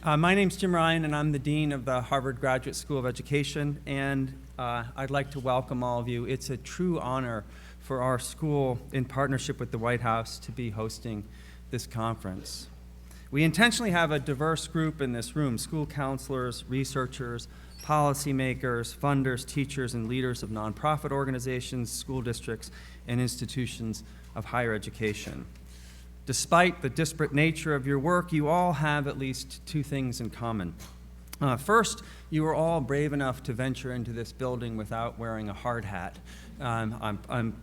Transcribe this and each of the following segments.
My name's Jim Ryan, and I'm the Dean of the Harvard Graduate School of Education, and I'd like to welcome all of you. It's a true honor for our school, in partnership with the White House, to be hosting this conference. We intentionally have a diverse group in this room: school counselors, researchers, policymakers, funders, teachers, and leaders of nonprofit organizations, school districts, and institutions of higher education. Despite the disparate nature of your work, you all have at least two things in common. First, you are all brave enough to venture into this building without wearing a hard hat. I'm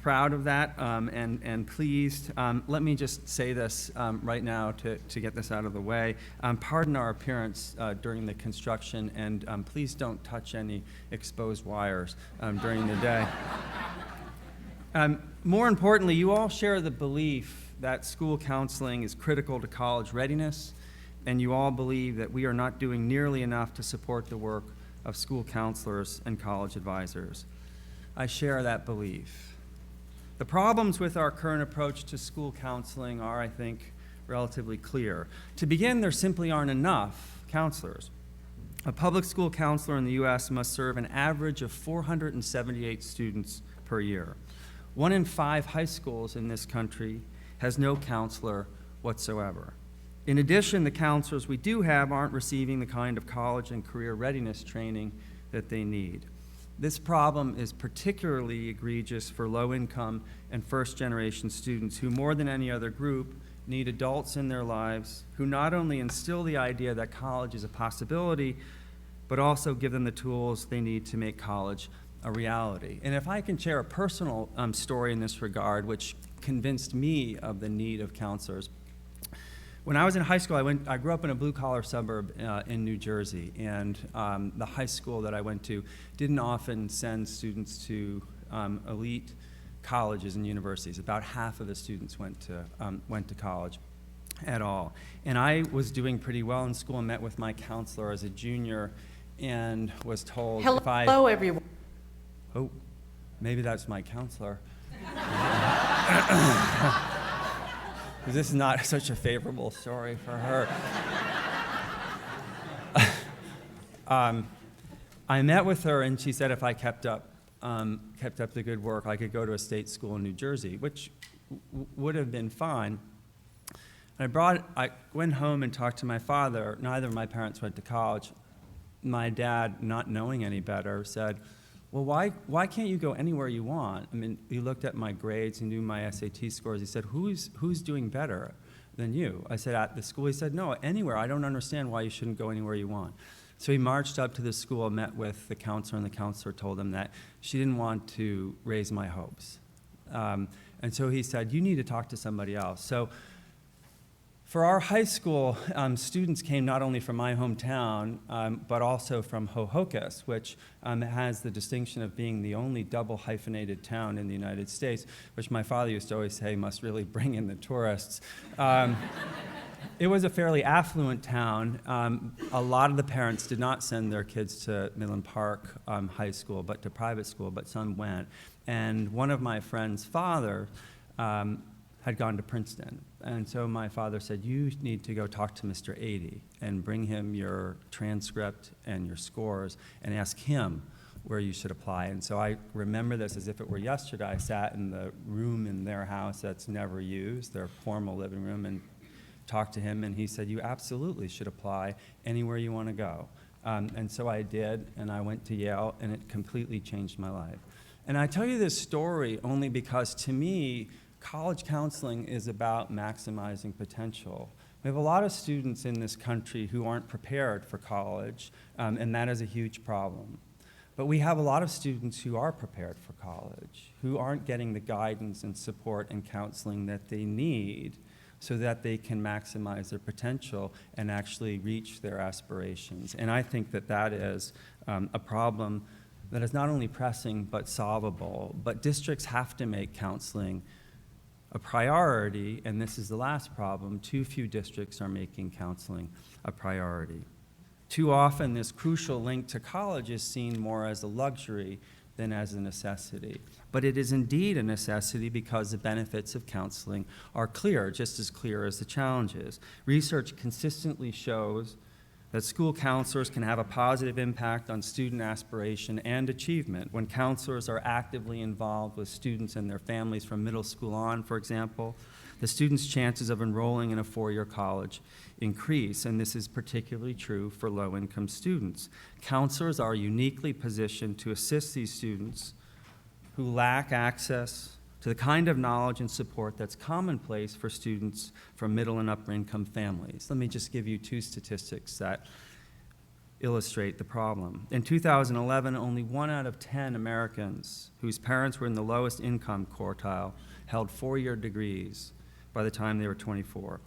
proud of that and pleased. Let me just say this right now to get this out of the way. Pardon our appearance during the construction, and please don't touch any exposed wires during the day. More importantly, you all share the belief that school counseling is critical to college readiness, and you all believe that we are not doing nearly enough to support the work of school counselors and college advisors. I share that belief. The problems with our current approach to school counseling are, I think, relatively clear. To begin, there simply aren't enough counselors. A public school counselor in the U.S. must serve an average of 478 students per year. 1 in 5 high schools in this country has no counselor whatsoever. In addition, the counselors we do have aren't receiving the kind of college and career readiness training that they need. This problem is particularly egregious for low-income and first-generation students who, more than any other group, need adults in their lives who not only instill the idea that college is a possibility, but also give them the tools they need to make college a reality. And if I can share a personal story in this regard, which convinced me of the need of counselors. When I was in high school, I grew up in a blue-collar suburb in New Jersey, and the high school that I went to didn't often send students to elite colleges and universities. About half of the students went to college at all. And I was doing pretty well in school and met with my counselor as a junior and was told if I... Hello, everyone. Oh, maybe that's my counselor. This is not such a favorable story for her. I met with her, and she said if I kept up the good work, I could go to a state school in New Jersey, which would have been fine. I went home and talked to my father. Neither of my parents went to college. My dad, not knowing any better, said, well, why can't you go anywhere you want? I mean, he looked at my grades, he knew my SAT scores. He said, who's doing better than you? I said, at the school. He said, no, anywhere. I don't understand why you shouldn't go anywhere you want. So he marched up to the school, met with the counselor, and the counselor told him that she didn't want to raise my hopes. And so he said, you need to talk to somebody else. So for our high school, students came not only from my hometown, but also from Hohokus, which has the distinction of being the only double hyphenated town in the United States, which my father used to always say must really bring in the tourists. It was a fairly affluent town. A lot of the parents did not send their kids to Midland Park High School, but to private school, but some went. And one of my friend's father had gone to Princeton. And so my father said, you need to go talk to Mr. Adey and bring him your transcript and your scores and ask him where you should apply. And so I remember this as if it were yesterday. I sat in the room in their house that's never used, their formal living room, and talked to him, and he said, you absolutely should apply anywhere you want to go. And so I did, and I went to Yale, and it completely changed my life. And I tell you this story only because, to me, college counseling is about maximizing potential. We have a lot of students in this country who aren't prepared for college, and that is a huge problem. But we have a lot of students who are prepared for college, who aren't getting the guidance and support and counseling that they need so that they can maximize their potential and actually reach their aspirations. And I think that that is a problem that is not only pressing but solvable. But districts have to make counseling a priority, and this is the last problem. Too few districts are making counseling a priority. Too often, this crucial link to college is seen more as a luxury than as a necessity. But it is indeed a necessity because the benefits of counseling are clear, just as clear as the challenges. Research consistently shows that school counselors can have a positive impact on student aspiration and achievement. When counselors are actively involved with students and their families from middle school on, for example, the students' chances of enrolling in a four-year college increase, and this is particularly true for low-income students. Counselors are uniquely positioned to assist these students who lack access to the kind of knowledge and support that's commonplace for students from middle and upper income families. Let me just give you two statistics that illustrate the problem. In 2011, only 1 out of 10 Americans whose parents were in the lowest income quartile held four-year degrees by the time they were 24.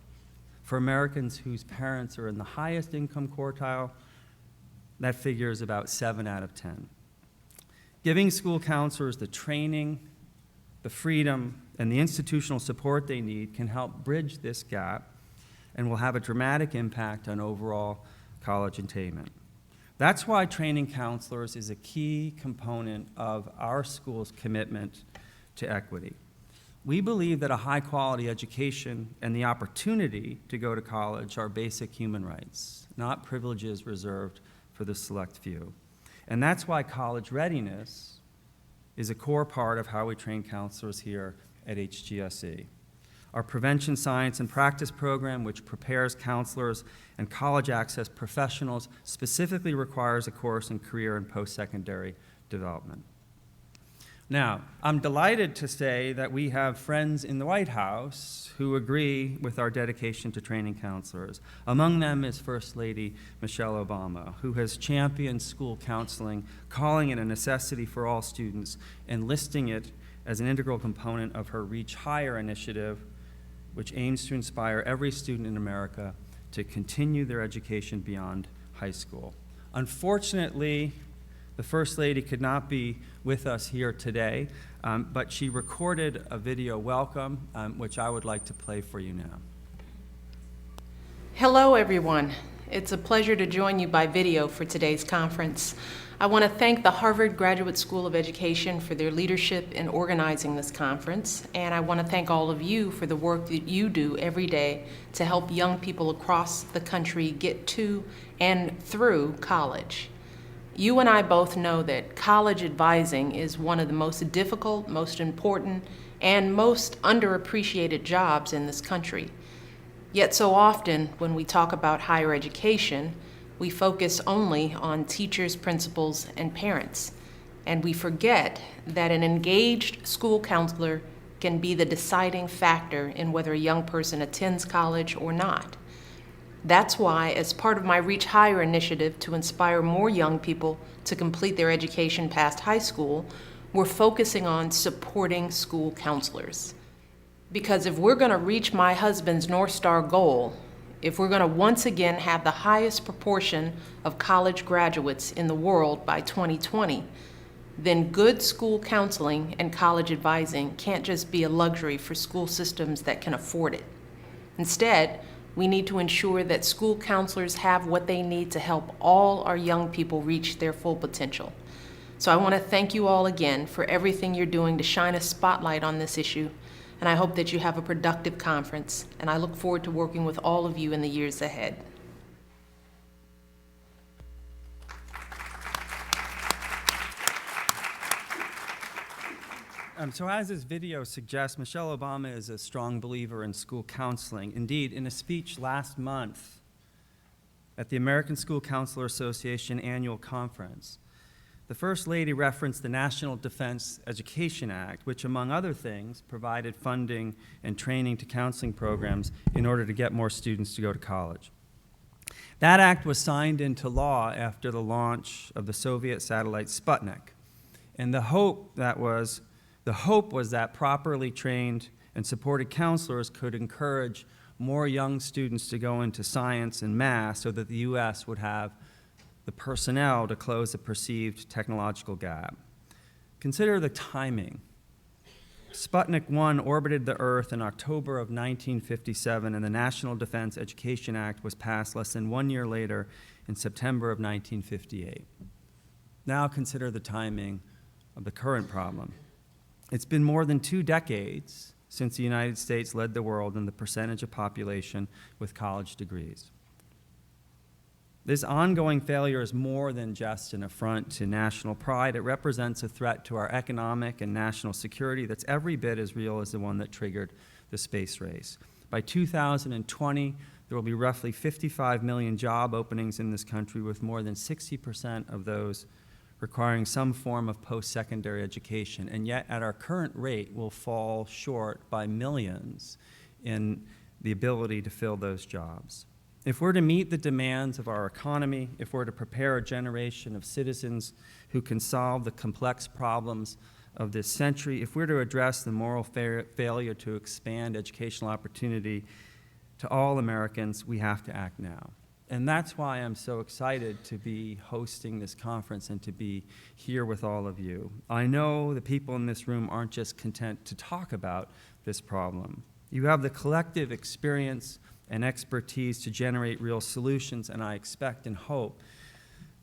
For Americans whose parents are in the highest income quartile, that figure is about 7 out of 10. Giving school counselors the training, the freedom, and the institutional support they need can help bridge this gap and will have a dramatic impact on overall college attainment. That's why training counselors is a key component of our school's commitment to equity. We believe that a high-quality education and the opportunity to go to college are basic human rights, not privileges reserved for the select few. And that's why college readiness is a core part of how we train counselors here at HGSE. Our Prevention Science and Practice program, which prepares counselors and college access professionals, specifically requires a course in career and post-secondary development. Now, I'm delighted to say that we have friends in the White House who agree with our dedication to training counselors. Among them is First Lady Michelle Obama, who has championed school counseling, calling it a necessity for all students, and listing it as an integral component of her Reach Higher initiative, which aims to inspire every student in America to continue their education beyond high school. Unfortunately, the First Lady could not be with us here today, but she recorded a video welcome, which I would like to play for you now. Hello, everyone. It's a pleasure to join you by video for today's conference. I want to thank the Harvard Graduate School of Education for their leadership in organizing this conference, and I want to thank all of you for the work that you do every day to help young people across the country get to and through college. You and I both know that college advising is one of the most difficult, most important, and most underappreciated jobs in this country. Yet so often, when we talk about higher education, we focus only on teachers, principals, and parents, and we forget that an engaged school counselor can be the deciding factor in whether a young person attends college or not. That's why, as part of my Reach Higher initiative to inspire more young people to complete their education past high school, we're focusing on supporting school counselors. Because if we're going to reach my husband's North Star goal, if we're going to once again have the highest proportion of college graduates in the world by 2020, then good school counseling and college advising can't just be a luxury for school systems that can afford it. Instead, we need to ensure that school counselors have what they need to help all our young people reach their full potential. So I want to thank you all again for everything you're doing to shine a spotlight on this issue, and I hope that you have a productive conference, and I look forward to working with all of you in the years ahead. So as this video suggests, Michelle Obama is a strong believer in school counseling. Indeed, in a speech last month at the American School Counselor Association annual conference, the First Lady referenced the National Defense Education Act, which, among other things, provided funding and training to counseling programs in order to get more students to go to college. That act was signed into law after the launch of the Soviet satellite Sputnik, and the hope was that properly trained and supported counselors could encourage more young students to go into science and math so that the U.S. would have the personnel to close the perceived technological gap. Consider the timing. Sputnik 1 orbited the Earth in October of 1957, and the National Defense Education Act was passed less than 1 year later in September of 1958. Now consider the timing of the current problem. It's been more than 2 decades since the United States led the world in the percentage of population with college degrees. This ongoing failure is more than just an affront to national pride. It represents a threat to our economic and national security that's every bit as real as the one that triggered the space race. By 2020, there will be roughly 55 million job openings in this country, with more than 60% of those requiring some form of post-secondary education. And yet, at our current rate, we'll fall short by millions in the ability to fill those jobs. If we're to meet the demands of our economy, if we're to prepare a generation of citizens who can solve the complex problems of this century, if we're to address the moral failure to expand educational opportunity to all Americans, we have to act now. And that's why I'm so excited to be hosting this conference and to be here with all of you. I know the people in this room aren't just content to talk about this problem. You have the collective experience and expertise to generate real solutions, and I expect and hope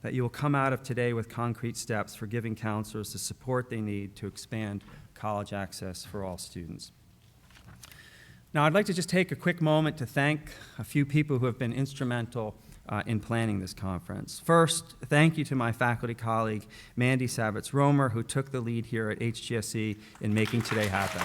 that you will come out of today with concrete steps for giving counselors the support they need to expand college access for all students. Now, I'd like to just take a quick moment to thank a few people who have been instrumental in planning this conference. First, thank you to my faculty colleague, Mandy Savitz-Romer, who took the lead here at HGSE in making today happen.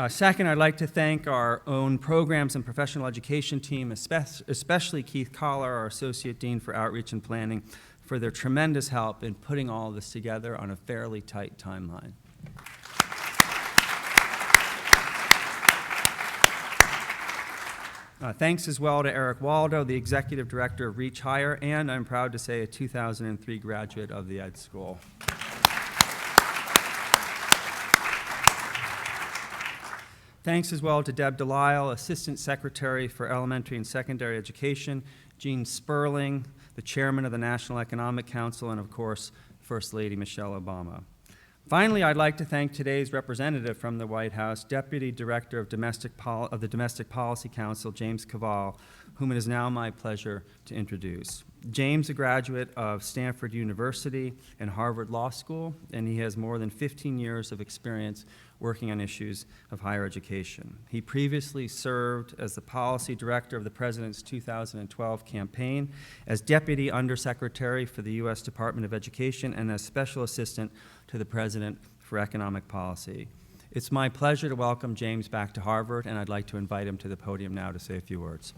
Second, I'd like to thank our own programs and professional education team, especially Keith Collar, our Associate Dean for Outreach and Planning, for their tremendous help in putting all of this together on a fairly tight timeline. Thanks as well to Eric Waldo, the Executive Director of Reach Higher, and I'm proud to say a 2003 graduate of the Ed School. Thanks as well to Deb Delisle, Assistant Secretary for Elementary and Secondary Education, Gene Sperling, the Chairman of the National Economic Council, and of course, First Lady Michelle Obama. Finally, I'd like to thank today's representative from the White House, Deputy Director of the Domestic Policy Council, James Kvaal, whom it is now my pleasure to introduce. James, a graduate of Stanford University and Harvard Law School, and he has more than 15 years of experience working on issues of higher education. He previously served as the policy director of the President's 2012 campaign, as Deputy Undersecretary for the U.S. Department of Education, and as Special Assistant to the President for Economic Policy. It's my pleasure to welcome James back to Harvard, and I'd like to invite him to the podium now to say a few words.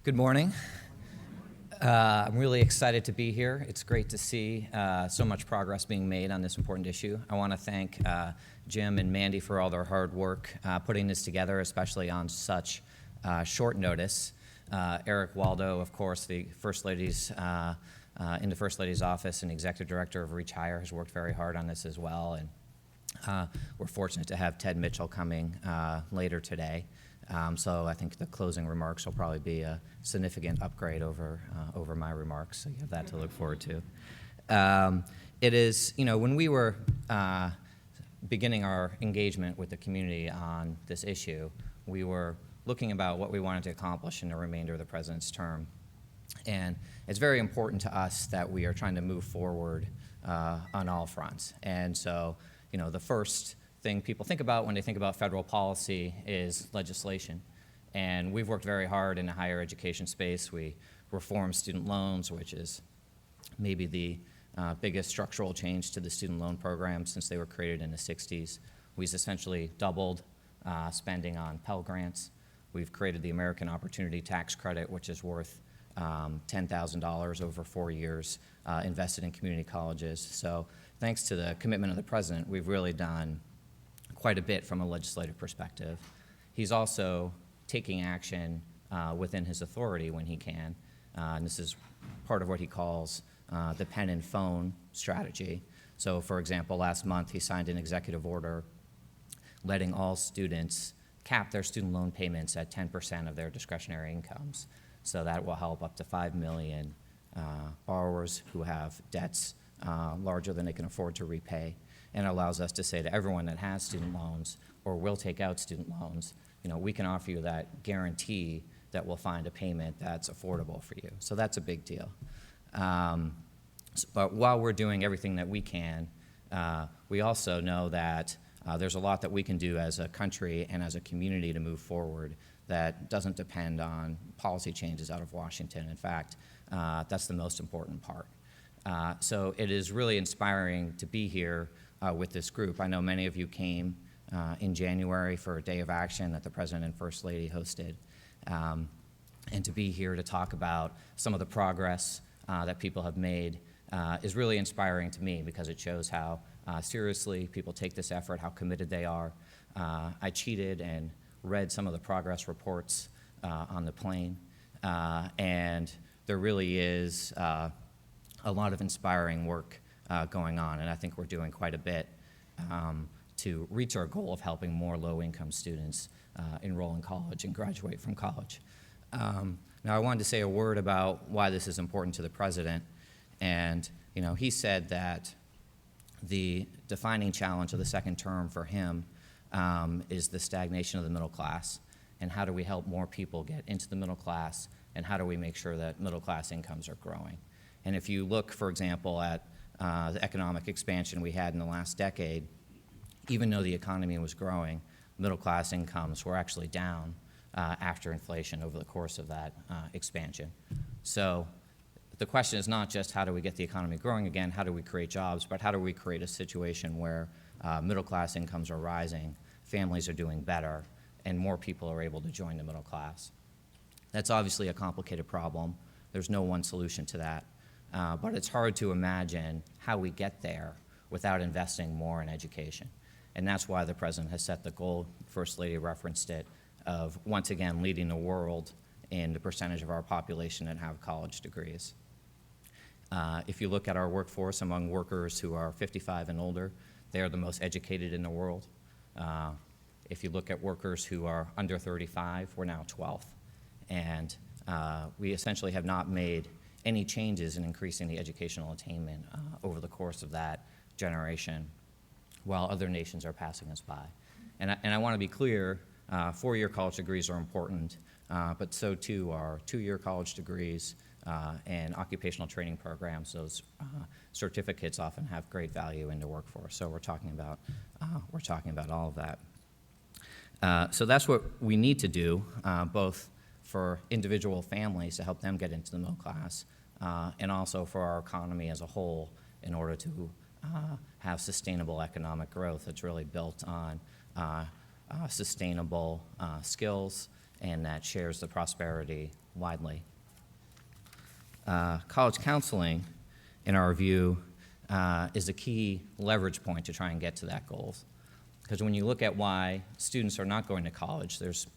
Good morning. I'm really excited to be here. It's great to see so much progress being made on this important issue. I want to thank Jim and Mandy for all their hard work putting this together, especially on such short notice. Eric Waldo, of course, the First Lady's in the First Lady's office and Executive Director of Reach Higher, has worked very hard on this as well. And we're fortunate to have Ted Mitchell coming later today. So I think the closing remarks will probably be a significant upgrade over my remarks, so you have that to look forward to. It is, when we were beginning our engagement with the community on this issue, we were looking about what we wanted to accomplish in the remainder of the President's term. And it's very important to us that we are trying to move forward on all fronts. And so, the first thing people think about when they think about federal policy is legislation. And we've worked very hard in the higher education space. We reformed student loans, which is maybe the biggest structural change to the student loan program since they were created in the 60s. We've essentially doubled spending on Pell Grants. We've created the American Opportunity Tax Credit, which is worth $10,000 over 4 years, invested in community colleges. So thanks to the commitment of the President, we've really done quite a bit from a legislative perspective. He's also taking action within his authority when he can. And this is part of what he calls the pen and phone strategy. So, for example, last month he signed an executive order letting all students cap their student loan payments at 10% of their discretionary incomes. So that will help up to 5 million borrowers who have debts larger than they can afford to repay, and allows us to say to everyone that has student loans or will take out student loans, we can offer you that guarantee that we'll find a payment that's affordable for you. So that's a big deal. But while we're doing everything that we can, we also know that there's a lot that we can do as a country and as a community to move forward that doesn't depend on policy changes out of Washington. In fact, that's the most important part. So it is really inspiring to be here with this group. I know many of you came in January for a day of action that the President and First Lady hosted. And to be here to talk about some of the progress that people have made is really inspiring to me, because it shows how seriously people take this effort, how committed they are. I cheated and read some of the progress reports on the plane, and there really is a lot of inspiring work going on, and I think we're doing quite a bit to reach our goal of helping more low-income students enroll in college and graduate from college. Now, I wanted to say a word about why this is important to the President, and he said that the defining challenge of the second term for him is the stagnation of the middle class, and how do we help more people get into the middle class, and how do we make sure that middle class incomes are growing. And if you look, for example, at the economic expansion we had in the last decade, even though the economy was growing, middle class incomes were actually down after inflation over the course of that expansion. So the question is not just how do we get the economy growing again, how do we create jobs, but how do we create a situation where middle class incomes are rising, families are doing better, and more people are able to join the middle class. That's obviously a complicated problem. There's no one solution to that. But it's hard to imagine how we get there without investing more in education. And that's why the President has set the goal, First Lady referenced it, of once again leading the world in the percentage of our population that have college degrees. If you look at our workforce among workers who are 55 and older, they are the most educated in the world. If you look at workers who are under 35, we're now 12th. And we essentially have not made any changes in increasing the educational attainment over the course of that generation, while other nations are passing us by. And I want to be clear, four-year college degrees are important, but so too are two-year college degrees and occupational training programs. Those certificates often have great value in the workforce. So we're talking about all of that. So that's what we need to do, both for individual families to help them get into the middle class, and also for our economy as a whole, in order to have sustainable economic growth that's really built on sustainable skills and that shares the prosperity widely. College counseling, in our view, is a key leverage point to try and get to that goal. Because when you look at why students are not going to college, there's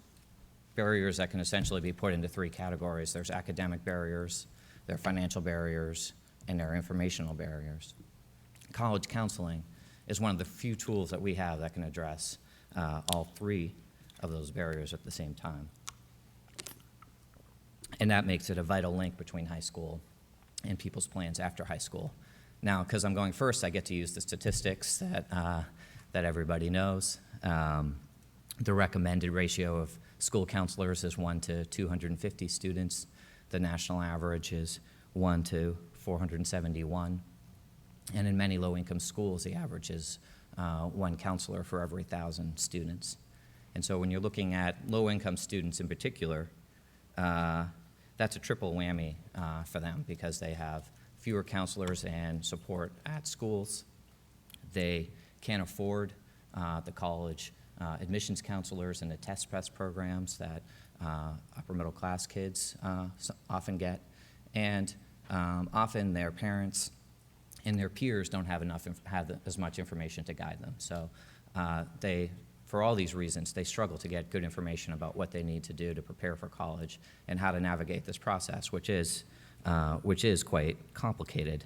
barriers that can essentially be put into three categories. There's academic barriers, there are financial barriers, and there are informational barriers. College counseling is one of the few tools that we have that can address all three of those barriers at the same time. And that makes it a vital link between high school and people's plans after high school. Now, because I'm going first, I get to use the statistics that everybody knows. The recommended ratio of school counselors is 1 to 250 students. The national average is 1 to 471. And in many low-income schools, the average is 1 counselor for every 1,000 students. And so when you're looking at low-income students in particular, that's a triple whammy for them, because they have fewer counselors and support at schools. They can't afford the college admissions counselors and the test prep programs that upper middle class kids often get. And often their parents and their peers don't have as much information to guide them. So for all these reasons, they struggle to get good information about what they need to do to prepare for college and how to navigate this process, which is quite complicated.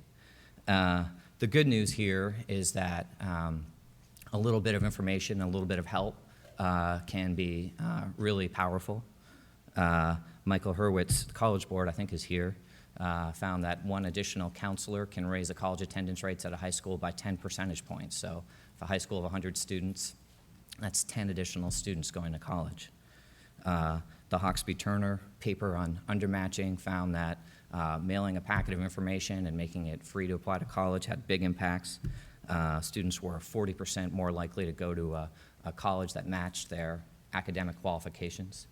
The good news here is that a little bit of information, a little bit of help can be really powerful. Michael Hurwitz, the College Board, I think is here, found that one additional counselor can raise the college attendance rates at a high school by 10 percentage points. So if a high school of 100 students, that's 10 additional students going to college. The Hawksby-Turner paper on undermatching found that mailing a packet of information and making it free to apply to college had big impacts. Students were 40% more likely to go to a college that matched their academic qualifications.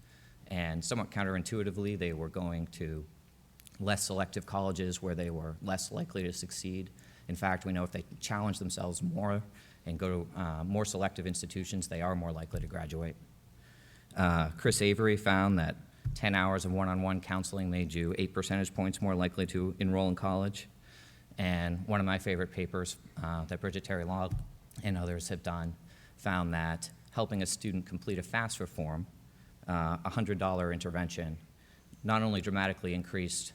And somewhat counterintuitively, they were going to less selective colleges where they were less likely to succeed. In fact, we know if they challenge themselves more and go to more selective institutions, they are more likely to graduate. Chris Avery found that 10 hours of one-on-one counseling made you 8 percentage points more likely to enroll in college. And one of my favorite papers that Bridget Terry-Law and others have done found that helping a student complete a FAFSA form, a $100 intervention, not only dramatically increased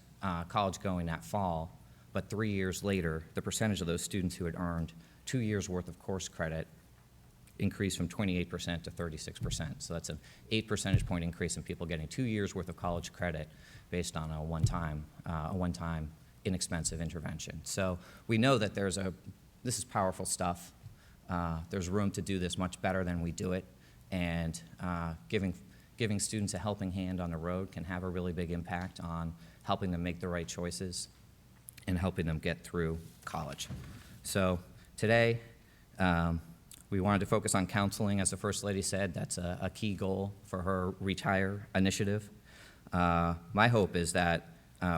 college going that fall, but 3 years later, the percentage of those students who had earned 2 years' worth of course credit increased from 28% to 36%. So that's an 8 percentage point increase in people getting 2 years' worth of college credit based on a one-time inexpensive intervention. So we know that this is powerful stuff. There's room to do this much better than we do it, and giving students a helping hand on the road can have a really big impact on helping them make the right choices and helping them get through college. So today, we wanted to focus on counseling. As the First Lady said, that's a key goal for her Reach Higher initiative. My hope is that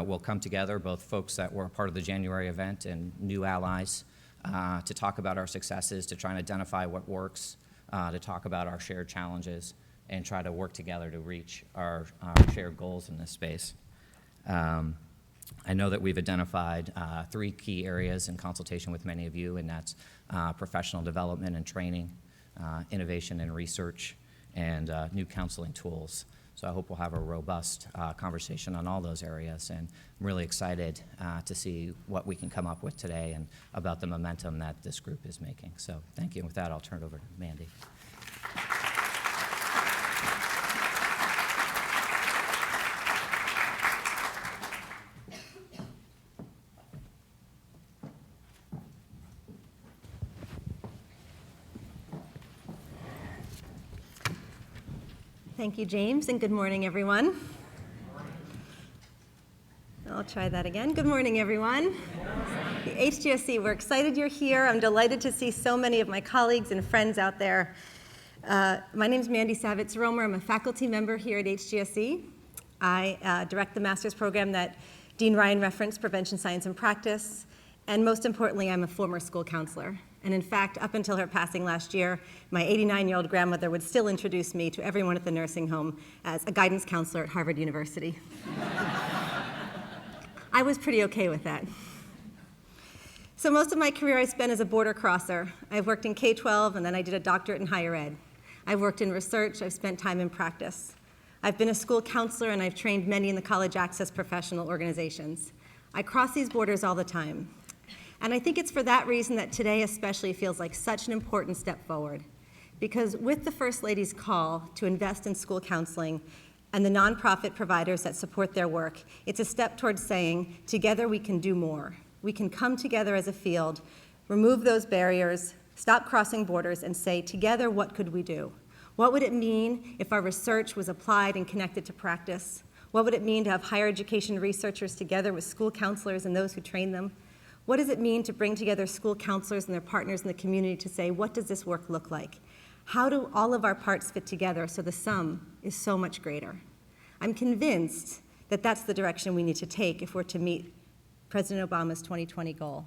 we'll come together, both folks that were a part of the January event and new allies, to talk about our successes, to try and identify what works, to talk about our shared challenges, and try to work together to reach our shared goals in this space. I know that we've identified 3 key areas in consultation with many of you, and that's professional development and training, innovation and research, and new counseling tools. So I hope we'll have a robust conversation on all those areas, and I'm really excited to see what we can come up with today and about the momentum that this group is making. So thank you. And with that, I'll turn it over to Mandy. Thank you, James, and good morning, everyone. I'll try that again. Good morning, everyone. The HGSE, we're excited you're here. I'm delighted to see so many of my colleagues and friends out there. My name is Mandy Savitz-Romer. I'm a faculty member here at HGSE. I direct the master's program that Dean Ryan referenced, Prevention Science and Practice, and most importantly, I'm a former school counselor. And in fact, up until her passing last year, my 89-year-old grandmother would still introduce me to everyone at the nursing home as a guidance counselor at Harvard University. I was pretty okay with that. So most of my career I spent as a border crosser. I've worked in K-12, and then I did a doctorate in higher ed. I've worked in research. I've spent time in practice. I've been a school counselor, and I've trained many in the college access professional organizations. I cross these borders all the time. And I think it's for that reason that today especially feels like such an important step forward. Because with the First Lady's call to invest in school counseling and the nonprofit providers that support their work, it's a step towards saying, together we can do more. We can come together as a field, remove those barriers, stop crossing borders, and say, together, what could we do? What would it mean if our research was applied and connected to practice? What would it mean to have higher education researchers together with school counselors and those who train them? What does it mean to bring together school counselors and their partners in the community to say, what does this work look like? How do all of our parts fit together so the sum is so much greater? I'm convinced that that's the direction we need to take if we're to meet President Obama's 2020 goal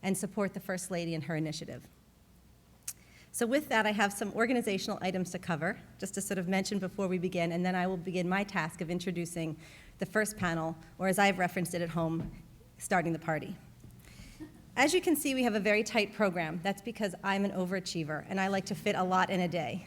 and support the First Lady in her initiative. So with that, I have some organizational items to cover, just to sort of mention before we begin, and then I will begin my task of introducing the first panel, or as I've referenced it at home, starting the party. As you can see, we have a very tight program. That's because I'm an overachiever, and I like to fit a lot in a day.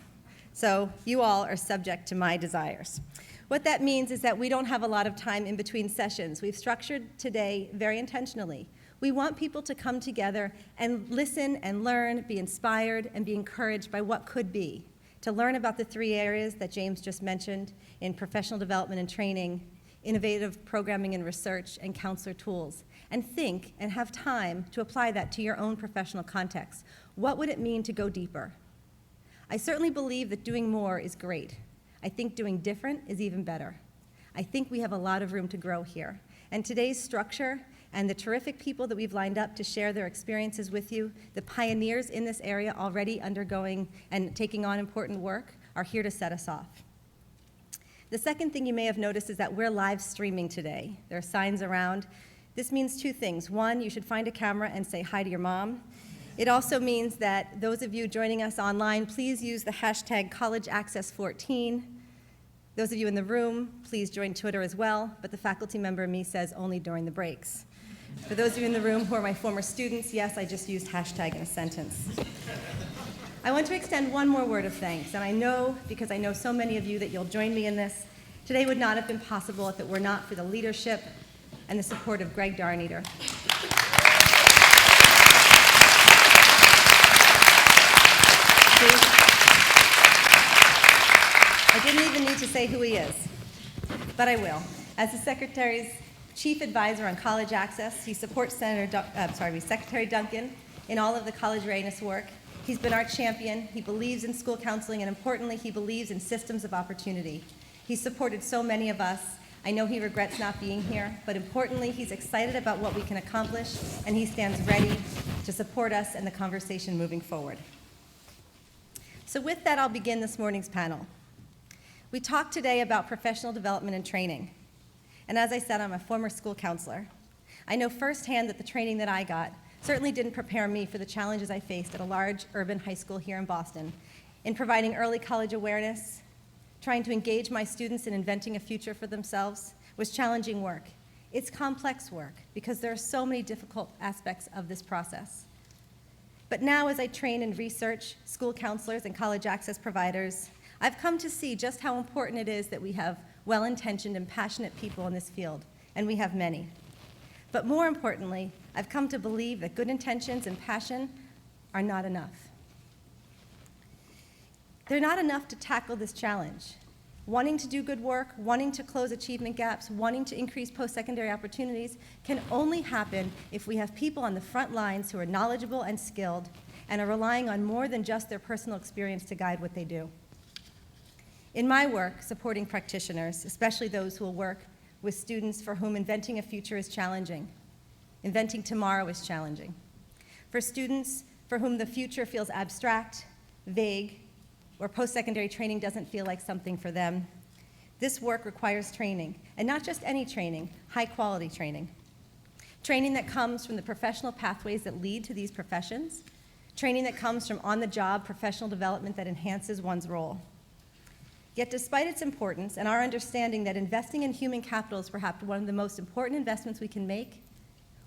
So you all are subject to my desires. What that means is that we don't have a lot of time in between sessions. We've structured today very intentionally. We want people to come together and listen and learn, be inspired, and be encouraged by what could be, to learn about the 3 areas that James just mentioned in professional development and training, innovative programming and research, and counselor tools, and think and have time to apply that to your own professional context. What would it mean to go deeper? I certainly believe that doing more is great. I think doing different is even better. I think we have a lot of room to grow here. And today's structure and the terrific people that we've lined up to share their experiences with you, the pioneers in this area already undergoing and taking on important work, are here to set us off. The second thing you may have noticed is that we're live streaming today. There are signs around. This means two things. One, you should find a camera and say hi to your mom. It also means that those of you joining us online, please use the hashtag CollegeAccess14. Those of you in the room, please join Twitter as well, but the faculty member in me says only during the breaks. For those of you in the room who are my former students, yes, I just used hashtag in a sentence. I want to extend one more word of thanks, and I know, because I know so many of you, that you'll join me in this. Today would not have been possible if it were not for the leadership and the support of Greg Darneater. I didn't even need to say who he is, but I will. As the Secretary's Chief Advisor on College Access, he supports Secretary Duncan in all of the college readiness work. He's been our champion. He believes in school counseling, and importantly, he believes in systems of opportunity. He's supported so many of us. I know he regrets not being here, but importantly, he's excited about what we can accomplish, and he stands ready to support us and the conversation moving forward. So with that, I'll begin this morning's panel. We talked today about professional development and training. And as I said, I'm a former school counselor. I know firsthand that the training that I got certainly didn't prepare me for the challenges I faced at a large urban high school here in Boston in providing early college awareness. Trying to engage my students in inventing a future for themselves was challenging work. It's complex work because there are so many difficult aspects of this process. But now, as I train and research school counselors and college access providers, I've come to see just how important it is that we have well-intentioned and passionate people in this field, and we have many. But more importantly, I've come to believe that good intentions and passion are not enough. They're not enough to tackle this challenge. Wanting to do good work, wanting to close achievement gaps, wanting to increase post-secondary opportunities can only happen if we have people on the front lines who are knowledgeable and skilled and are relying on more than just their personal experience to guide what they do. In my work supporting practitioners, especially those who will work with students for whom inventing a future is challenging, inventing tomorrow is challenging, for students for whom the future feels abstract, vague, or post-secondary training doesn't feel like something for them, this work requires training, and not just any training, high-quality training. Training that comes from the professional pathways that lead to these professions, training that comes from on-the-job professional development that enhances one's role. Yet despite its importance and our understanding that investing in human capital is perhaps one of the most important investments we can make,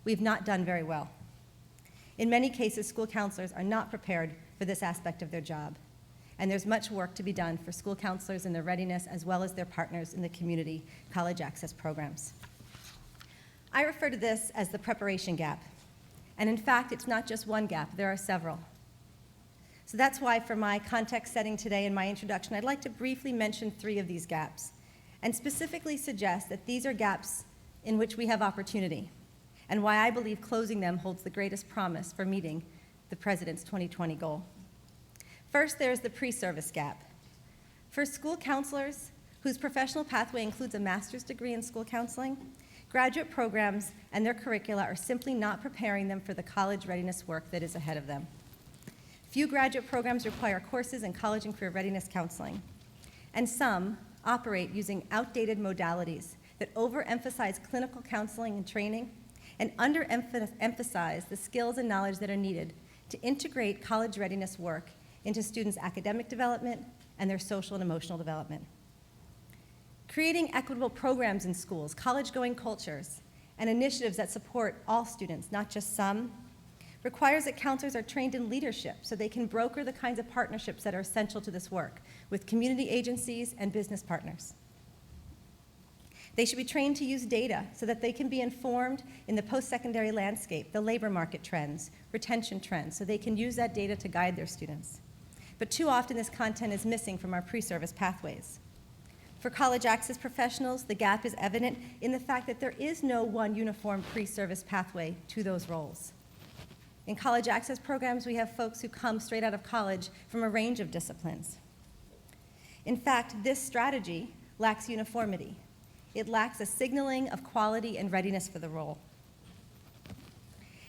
we've not done very well. In many cases, school counselors are not prepared for this aspect of their job, and there's much work to be done for school counselors in their readiness as well as their partners in the community college access programs. I refer to this as the preparation gap, and in fact, it's not just one gap, there are several. So that's why for my context setting today in my introduction, I'd like to briefly mention 3 of these gaps and specifically suggest that these are gaps in which we have opportunity and why I believe closing them holds the greatest promise for meeting the President's 2020 goal. First, there's the pre-service gap. For school counselors whose professional pathway includes a master's degree in school counseling, graduate programs and their curricula are simply not preparing them for the college readiness work that is ahead of them. Few graduate programs require courses in college and career readiness counseling, and some operate using outdated modalities that overemphasize clinical counseling and training and underemphasize the skills and knowledge that are needed to integrate college readiness work into students' academic development and their social and emotional development. Creating equitable programs in schools, college-going cultures, and initiatives that support all students, not just some, requires that counselors are trained in leadership so they can broker the kinds of partnerships that are essential to this work with community agencies and business partners. They should be trained to use data so that they can be informed in the post-secondary landscape, the labor market trends, retention trends, so they can use that data to guide their students. But too often this content is missing from our pre-service pathways. For college access professionals, the gap is evident in the fact that there is no one uniform pre-service pathway to those roles. In college access programs, we have folks who come straight out of college from a range of disciplines. In fact, this strategy lacks uniformity. It lacks a signaling of quality and readiness for the role.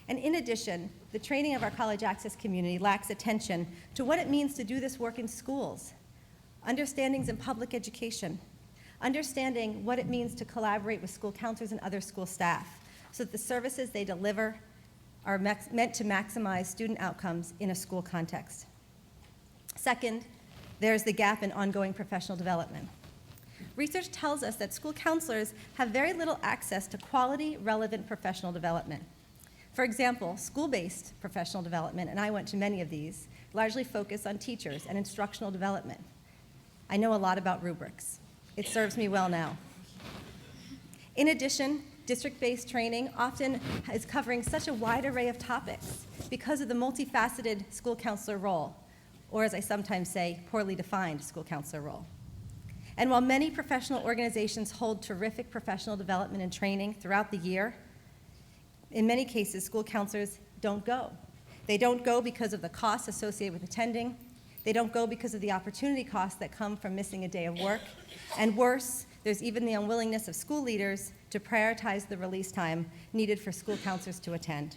And in addition, the training of our college access community lacks attention to what it means to do this work in schools, understandings in public education, understanding what it means to collaborate with school counselors and other school staff so that the services they deliver are meant to maximize student outcomes in a school context. Second, there's the gap in ongoing professional development. Research tells us that school counselors have very little access to quality, relevant professional development. For example, school-based professional development, and I went to many of these, largely focus on teachers and instructional development. I know a lot about rubrics. It serves me well now. In addition, district-based training often is covering such a wide array of topics because of the multifaceted school counselor role, or as I sometimes say, poorly defined school counselor role. And while many professional organizations hold terrific professional development and training throughout the year, in many cases, school counselors don't go. They don't go because of the costs associated with attending. They don't go because of the opportunity costs that come from missing a day of work. And worse, there's even the unwillingness of school leaders to prioritize the release time needed for school counselors to attend.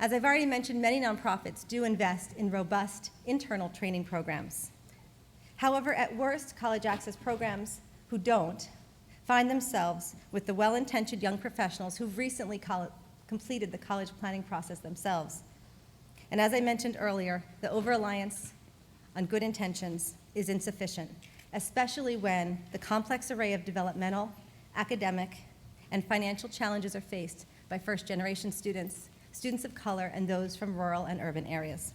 As I've already mentioned, many nonprofits do invest in robust internal training programs. However, at worst, college access programs who don't find themselves with the well-intentioned young professionals who've recently completed the college planning process themselves. And as I mentioned earlier, the over-reliance on good intentions is insufficient, especially when the complex array of developmental, academic, and financial challenges are faced by first-generation students, students of color, and those from rural and urban areas.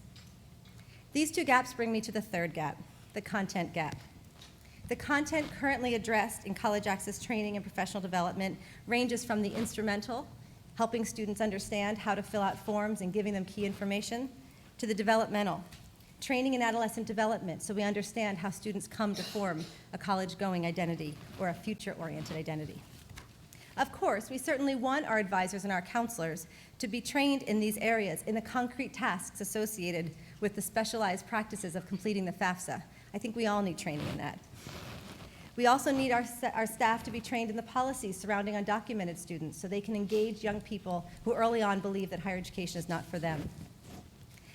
These two gaps bring me to the third gap, the content gap. The content currently addressed in college access training and professional development ranges from the instrumental, helping students understand how to fill out forms and giving them key information, to the developmental, training in adolescent development so we understand how students come to form a college-going identity or a future-oriented identity. Of course, we certainly want our advisors and our counselors to be trained in these areas in the concrete tasks associated with the specialized practices of completing the FAFSA. I think we all need training in that. We also need our staff to be trained in the policies surrounding undocumented students so they can engage young people who early on believe that higher education is not for them.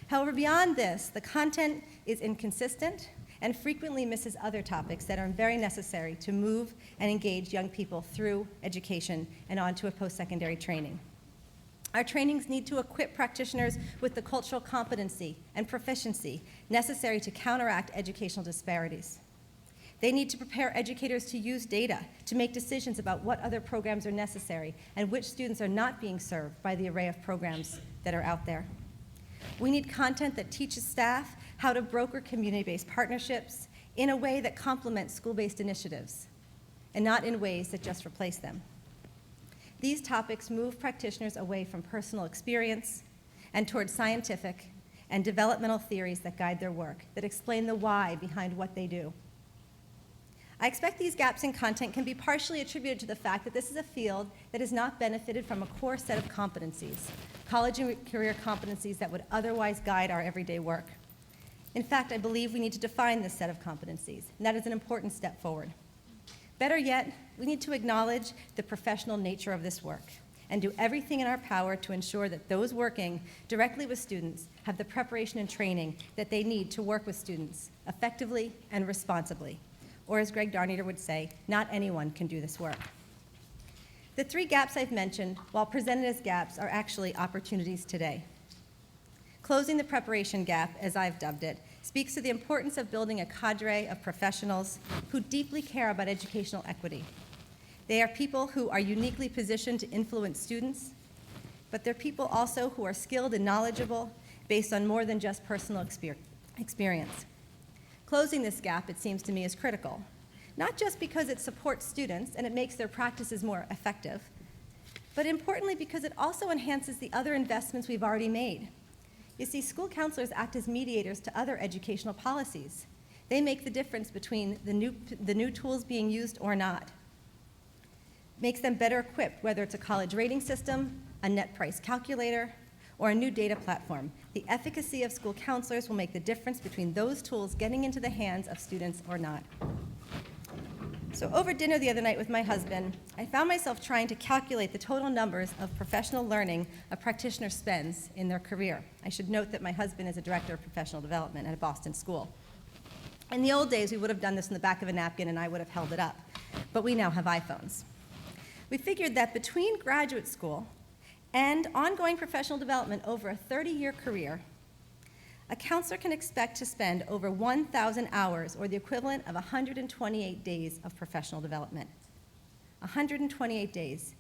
However, beyond this, the content is inconsistent and frequently misses other topics that are very necessary to move and engage young people through education and onto a post-secondary training. Our trainings need to equip practitioners with the cultural competency and proficiency necessary to counteract educational disparities. They need to prepare educators to use data to make decisions about what other programs are necessary and which students are not being served by the array of programs that are out there. We need content that teaches staff how to broker community-based partnerships in a way that complements school-based initiatives and not in ways that just replace them. These topics move practitioners away from personal experience and towards scientific and developmental theories that guide their work, that explain the why behind what they do. I expect these gaps in content can be partially attributed to the fact that this is a field that has not benefited from a core set of competencies, college and career competencies that would otherwise guide our everyday work. In fact, I believe we need to define this set of competencies, and that is an important step forward. Better yet, we need to acknowledge the professional nature of this work and do everything in our power to ensure that those working directly with students have the preparation and training that they need to work with students effectively and responsibly. Or as Greg Darnider would say, not anyone can do this work. The three gaps I've mentioned, while presented as gaps, are actually opportunities today. Closing the preparation gap, as I've dubbed it, speaks to the importance of building a cadre of professionals who deeply care about educational equity. They are people who are uniquely positioned to influence students, but they're people also who are skilled and knowledgeable based on more than just personal experience. Closing this gap, it seems to me, is critical, not just because it supports students and it makes their practices more effective, but importantly because it also enhances the other investments we've already made. You see, school counselors act as mediators to other educational policies. They make the difference between the new tools being used or not. Makes them better equipped, whether it's a college rating system, a net price calculator, or a new data platform. The efficacy of school counselors will make the difference between those tools getting into the hands of students or not. So over dinner the other night with my husband, I found myself trying to calculate the total numbers of professional learning a practitioner spends in their career. I should note that my husband is a director of professional development at a Boston school. In the old days, we would have done this in the back of a napkin and I would have held it up, but we now have iPhones. We figured that between graduate school and ongoing professional development over a 30-year career, a counselor can expect to spend over 1,000 hours, or the equivalent of 128 days of professional development. 128 days.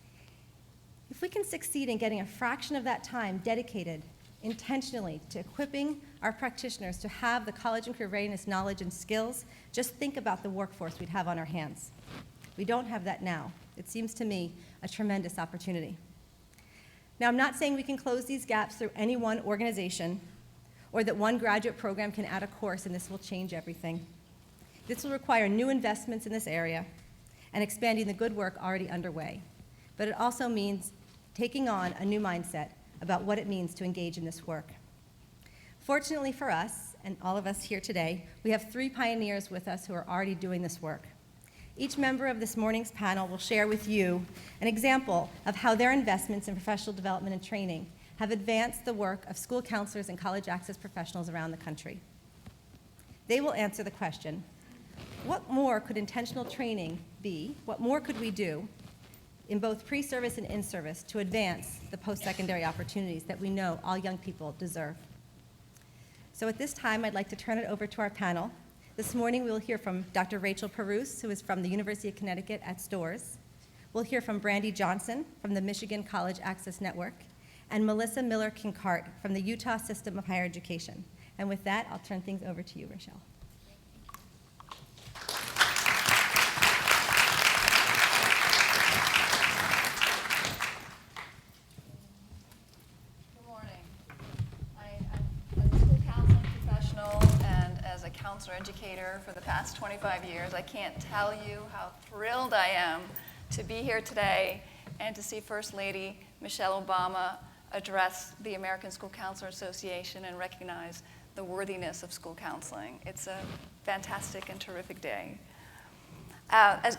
If we can succeed in getting a fraction of that time dedicated intentionally to equipping our practitioners to have the college and career readiness knowledge and skills, just think about the workforce we'd have on our hands. We don't have that now. It seems to me a tremendous opportunity. Now, I'm not saying we can close these gaps through any one organization, or that one graduate program can add a course and this will change everything. This will require new investments in this area and expanding the good work already underway. But it also means taking on a new mindset about what it means to engage in this work. Fortunately for us, and all of us here today, we have 3 pioneers with us who are already doing this work. Each member of this morning's panel will share with you an example of how their investments in professional development and training have advanced the work of school counselors and college access professionals around the country. They will answer the question, what more could intentional training be? What more could we do in both pre-service and in-service to advance the post-secondary opportunities that we know all young people deserve? So at this time, I'd like to turn it over to our panel. This morning, we will hear from Dr. Rachel Perouse, who is from the University of Connecticut at Storrs. We'll hear from Brandy Johnson from the Michigan College Access Network, and Melissa Miller-Kinkart from the Utah System of Higher Education. And with that, I'll turn things over to you, Rochelle. Good morning. As a school counseling professional and as a counselor educator for the past 25 years, I can't tell you how thrilled I am to be here today and to see First Lady Michelle Obama address the American School Counselor Association and recognize the worthiness of school counseling. It's a fantastic and terrific day. As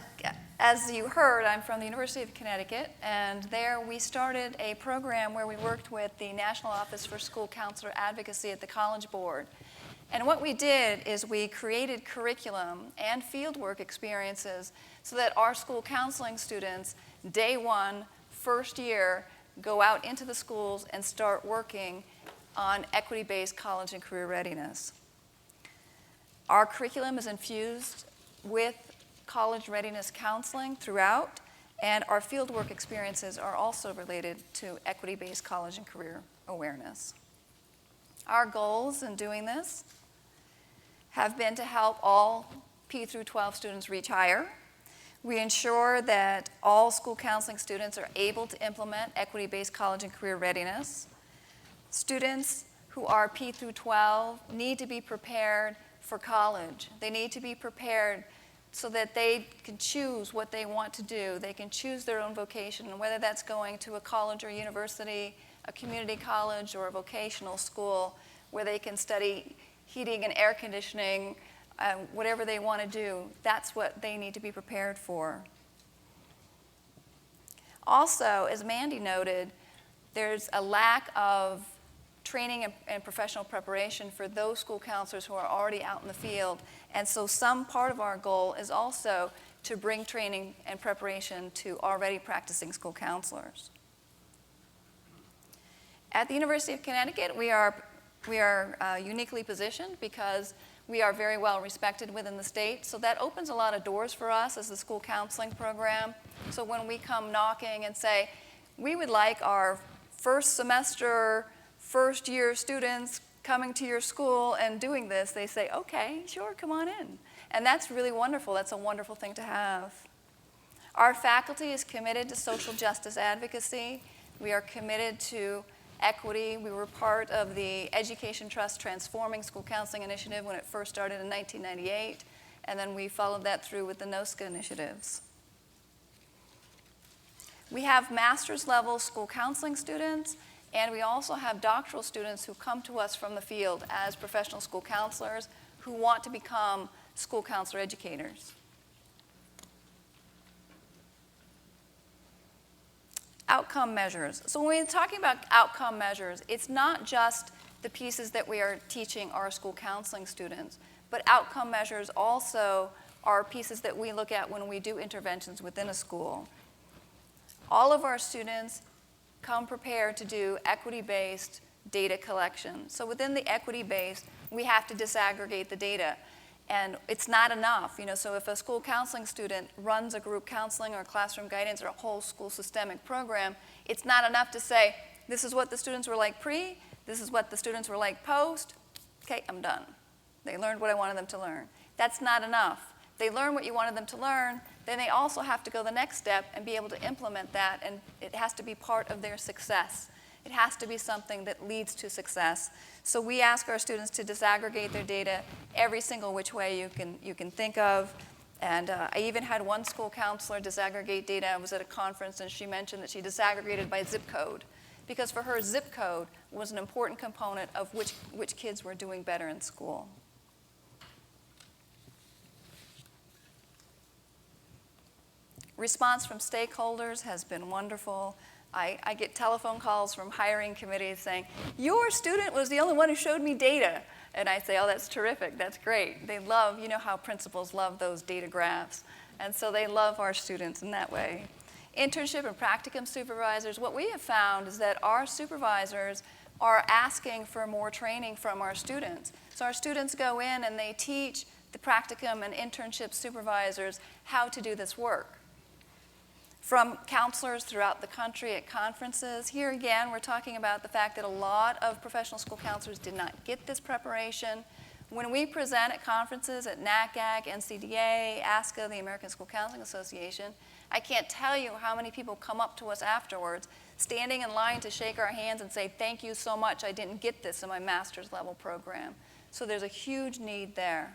you heard, I'm from the University of Connecticut, and there we started a program where we worked with the National Office for School Counselor Advocacy at the College Board. And what we did is we created curriculum and fieldwork experiences so that our school counseling students, day one, first year, go out into the schools and start working on equity-based college and career readiness. Our curriculum is infused with college readiness counseling throughout, and our fieldwork experiences are also related to equity-based college and career awareness. Our goals in doing this have been to help all P through 12 students reach higher. We ensure that all school counseling students are able to implement equity-based college and career readiness. Students who are P through 12 need to be prepared for college. They need to be prepared so that they can choose what they want to do. They can choose their own vocation, and whether that's going to a college or university, a community college, or a vocational school where they can study heating and air conditioning, whatever they want to do, that's what they need to be prepared for. Also, as Mandy noted, there's a lack of training and professional preparation for those school counselors who are already out in the field. And so some part of our goal is also to bring training and preparation to already practicing school counselors. At the University of Connecticut, we are uniquely positioned because we are very well respected within the state, so that opens a lot of doors for us as the school counseling program. So when we come knocking and say, we would like our first semester, first year students coming to your school and doing this, they say, okay, sure, come on in. And that's really wonderful. That's a wonderful thing to have. Our faculty is committed to social justice advocacy. We are committed to equity. We were part of the Education Trust Transforming School Counseling Initiative when it first started in 1998, and then we followed that through with the NOSCA initiatives. We have master's level school counseling students, and we also have doctoral students who come to us from the field as professional school counselors who want to become school counselor educators. Outcome measures. So when we're talking about outcome measures, it's not just the pieces that we are teaching our school counseling students, but outcome measures also are pieces that we look at when we do interventions within a school. All of our students come prepared to do equity-based data collection. So within the equity-based, we have to disaggregate the data. And it's not enough, so if a school counseling student runs a group counseling or classroom guidance or a whole school systemic program, it's not enough to say, this is what the students were like pre, this is what the students were like post, okay, I'm done. They learned what I wanted them to learn. That's not enough. They learn what you wanted them to learn, then they also have to go the next step and be able to implement that, and it has to be part of their success. It has to be something that leads to success. So we ask our students to disaggregate their data every single which way you can think of. And I even had one school counselor disaggregate data. I was at a conference, and she mentioned that she disaggregated by zip code, because for her, zip code was an important component of which kids were doing better in school. Response from stakeholders has been wonderful. I get telephone calls from hiring committees saying, your student was the only one who showed me data. And I say, oh, that's terrific, that's great. They love, how principals love those data graphs. And so they love our students in that way. Internship and practicum supervisors, what we have found is that our supervisors are asking for more training from our students. So our students go in and they teach the practicum and internship supervisors how to do this work. From counselors throughout the country at conferences. Here again, we're talking about the fact that a lot of professional school counselors did not get this preparation. When we present at conferences at NACAC, NCDA, ASCA, the American School Counseling Association, I can't tell you how many people come up to us afterwards, standing in line to shake our hands and say, thank you so much, I didn't get this in my master's level program. So there's a huge need there.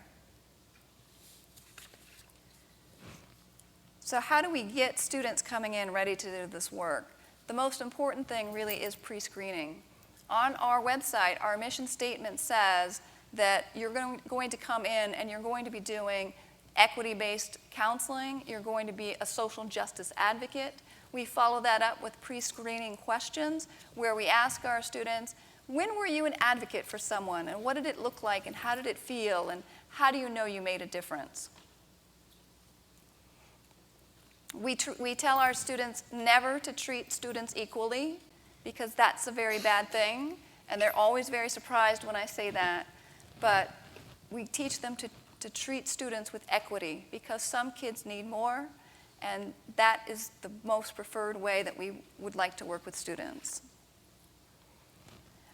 So how do we get students coming in ready to do this work? The most important thing really is pre-screening. On our website, our mission statement says that you're going to come in and you're going to be doing equity-based counseling. You're going to be a social justice advocate. We follow that up with pre-screening questions where we ask our students, when were you an advocate for someone, and what did it look like, and how did it feel, and how do you know you made a difference? We tell our students never to treat students equally, because that's a very bad thing, and they're always very surprised when I say that. But we teach them to treat students with equity, because some kids need more, and that is the most preferred way that we would like to work with students.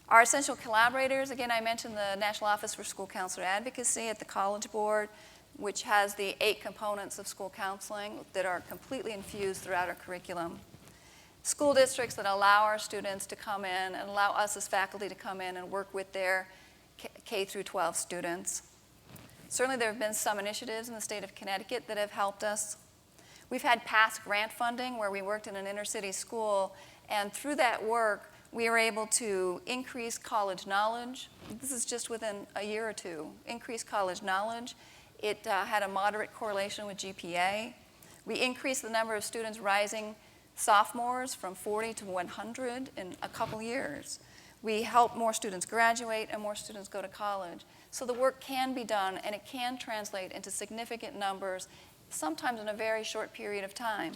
Our essential collaborators, again, I mentioned the National Office for School Counselor Advocacy at the College Board, which has the 8 components of school counseling that are completely infused throughout our curriculum. School districts that allow our students to come in and allow us as faculty to come in and work with their K through 12 students. Certainly there have been some initiatives in the state of Connecticut that have helped us. We've had past grant funding where we worked in an inner city school, and through that work we were able to increase college knowledge. This is just within a year or two, increase college knowledge. It had a moderate correlation with GPA. We increased the number of students rising sophomores from 40 to 100 in a couple years. We helped more students graduate and more students go to college. So the work can be done, and it can translate into significant numbers, sometimes in a very short period of time.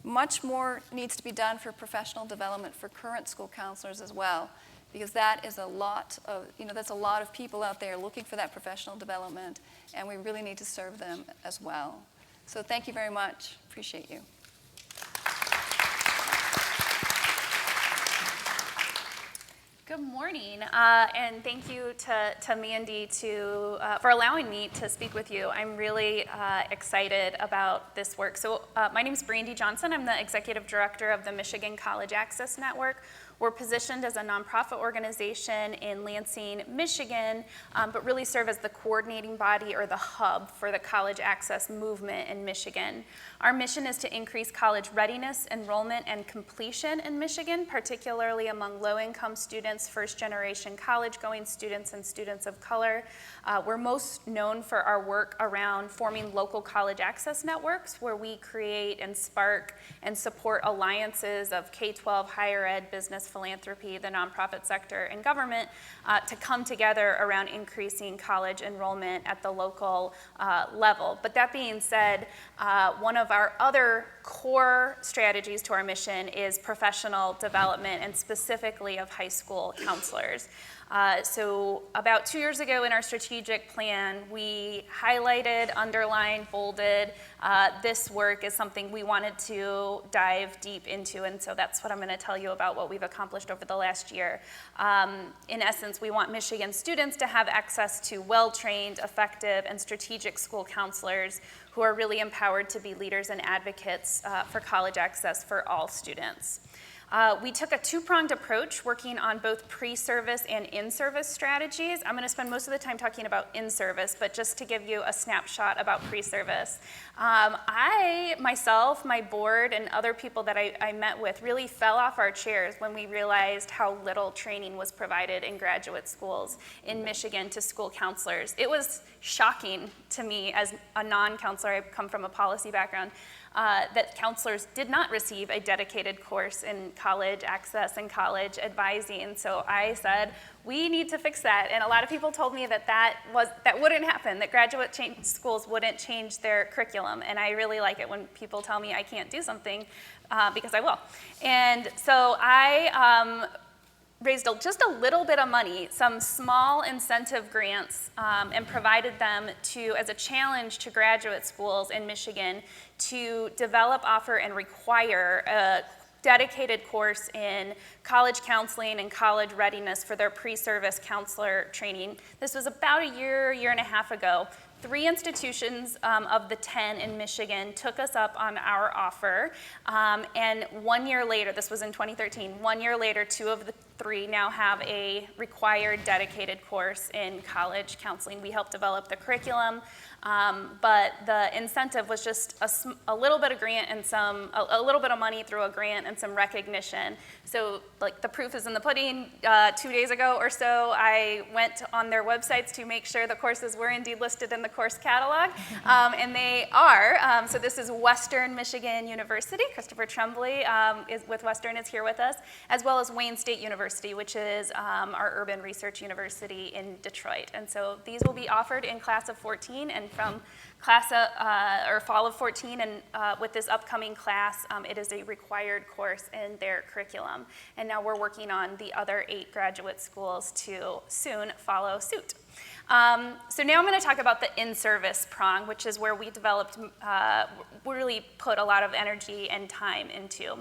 Much more needs to be done for professional development for current school counselors as well, because that is a lot of, that's a lot of people out there looking for that professional development, and we really need to serve them as well. So thank you very much. Appreciate you. Good morning, and thank you to Mandy for allowing me to speak with you. I'm really excited about this work. So my name is Brandy Johnson. I'm the Executive Director of the Michigan College Access Network. We're positioned as a nonprofit organization in Lansing, Michigan, but really serve as the coordinating body or the hub for the college access movement in Michigan. Our mission is to increase college readiness, enrollment, and completion in Michigan, particularly among low-income students, first-generation college-going students, and students of color. We're most known for our work around forming local college access networks, where we create and spark and support alliances of K-12, higher ed, business, philanthropy, the nonprofit sector, and government to come together around increasing college enrollment at the local level. But that being said, one of our other core strategies to our mission is professional development, and specifically of high school counselors. So about 2 years ago in our strategic plan, we highlighted, underlined, bolded, this work is something we wanted to dive deep into, and so that's what I'm going to tell you about what we've accomplished over the last year. In essence, we want Michigan students to have access to well-trained, effective, and strategic school counselors who are really empowered to be leaders and advocates for college access for all students. We took a two-pronged approach, working on both pre-service and in-service strategies. I'm going to spend most of the time talking about in-service, but just to give you a snapshot about pre-service. I, myself, my board, and other people that I met with really fell off our chairs when we realized how little training was provided in graduate schools in Michigan to school counselors. It was shocking to me as a non-counselor, I come from a policy background, that counselors did not receive a dedicated course in college access and college advising. So I said, we need to fix that. And a lot of people told me that wouldn't happen, that graduate schools wouldn't change their curriculum. And I really like it when people tell me I can't do something, because I will. And so I raised just a little bit of money, some small incentive grants, and provided them as a challenge to graduate schools in Michigan to develop, offer, and require a dedicated course in college counseling and college readiness for their pre-service counselor training. This was about a year and a half ago. 3 institutions of the 10 in Michigan took us up on our offer, and 1 year later, this was in 2013, 1 year later, 2 of the 3 now have a required dedicated course in college counseling. We helped develop the curriculum, but the incentive was just a little bit of grant and a little bit of money through a grant and some recognition. So like the proof is in the pudding. 2 days ago or so, I went on their websites to make sure the courses were indeed listed in the course catalog, and they are. So this is Western Michigan University. Christopher Tremblay with Western is here with us, as well as Wayne State University, which is our urban research university in Detroit. And so these will be offered in class of 14 and from fall of 14, and with this upcoming class, it is a required course in their curriculum. And now we're working on the other 8 graduate schools to soon follow suit. So now I'm going to talk about the in-service prong, which is where we developed, really put a lot of energy and time into.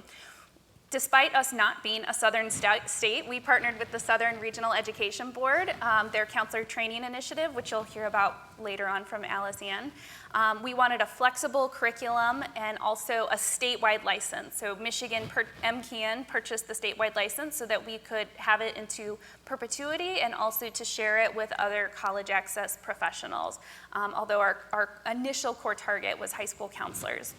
Despite us not being a southern state, we partnered with the Southern Regional Education Board, their counselor training initiative, which you'll hear about later on from Alice Ann. We wanted a flexible curriculum and also a statewide license. So Michigan MCAN purchased the statewide license so that we could have it into perpetuity and also to share it with other college access professionals, although our initial core target was high school counselors.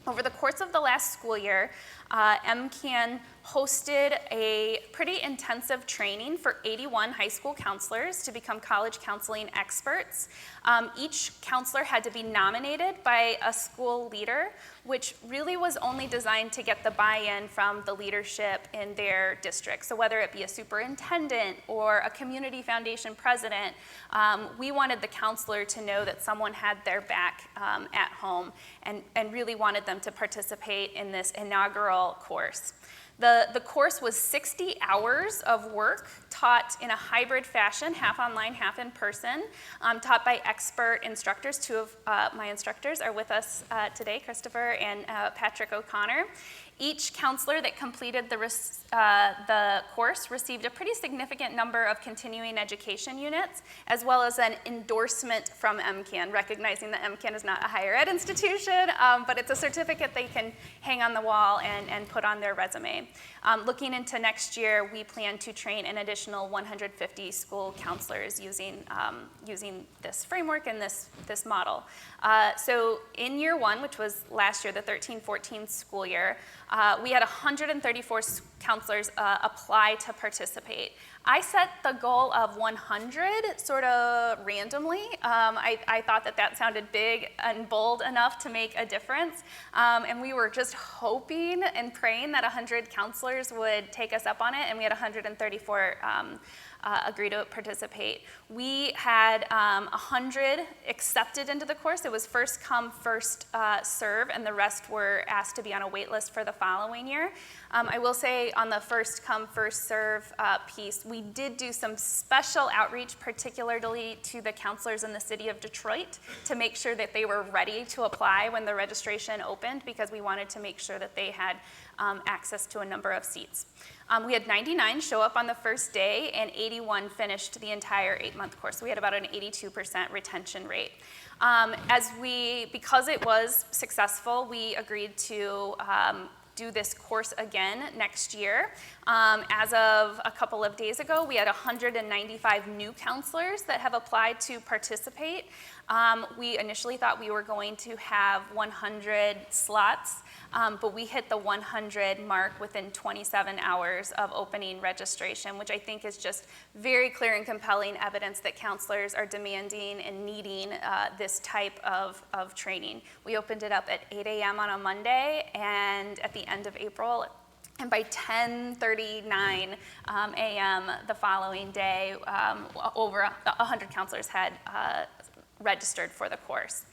Over the course of the last school year, MCAN hosted a pretty intensive training for 81 high school counselors to become college counseling experts. Each counselor had to be nominated by a school leader, which really was only designed to get the buy-in from the leadership in their district. So whether it be a superintendent or a community foundation president, we wanted the counselor to know that someone had their back at home and really wanted them to participate in this inaugural course. The course was 60 hours of work taught in a hybrid fashion, half online, half in person, taught by expert instructors. 2 of my instructors are with us today, Christopher and Patrick O'Connor. Each counselor that completed the course received a pretty significant number of continuing education units, as well as an endorsement from MCAN, recognizing that MCAN is not a higher ed institution, but it's a certificate they can hang on the wall and put on their resume. Looking into next year, we plan to train an additional 150 school counselors using this framework and this model. So in year one, which was last year, the 13-14 school year, we had 134 counselors apply to participate. I set the goal of 100 sort of randomly. I thought that sounded big and bold enough to make a difference. And we were just hoping and praying that 100 counselors would take us up on it, and we had 134 agree to participate. We had 100 accepted into the course. It was first come, first serve, and the rest were asked to be on a wait list for the following year. I will say on the first come, first serve piece, we did do some special outreach, particularly to the counselors in the city of Detroit, to make sure that they were ready to apply when the registration opened, because we wanted to make sure that they had access to a number of seats. We had 99 show up on the first day, and 81 finished the entire 8-month course. We had about an 82% retention rate. Because it was successful, we agreed to do this course again next year. As of a couple of days ago, we had 195 new counselors that have applied to participate. We initially thought we were going to have 100 slots, but we hit the 100 mark within 27 hours of opening registration, which I think is just very clear and compelling evidence that counselors are demanding and needing this type of training. We opened it up at 8 a.m. on a Monday, and at the end of April, and by 10:39 a.m. the following day, over 100 counselors had registered for the course.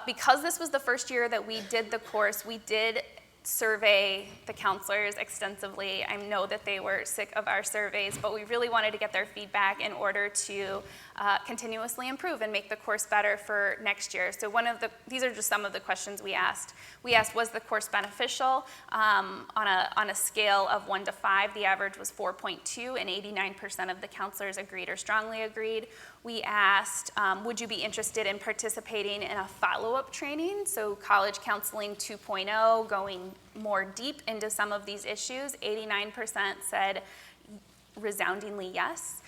Because this was the first year that we did the course, we did survey the counselors extensively. I know that they were sick of our surveys, but we really wanted to get their feedback in order to continuously improve and make the course better for next year. So these are just some of the questions we asked. We asked, was the course beneficial? On a scale of 1 to 5, the average was 4.2, and 89% of the counselors agreed or strongly agreed. We asked, would you be interested in participating in a follow-up training? So College Counseling 2.0, going more deep into some of these issues. 89% said resoundingly yes.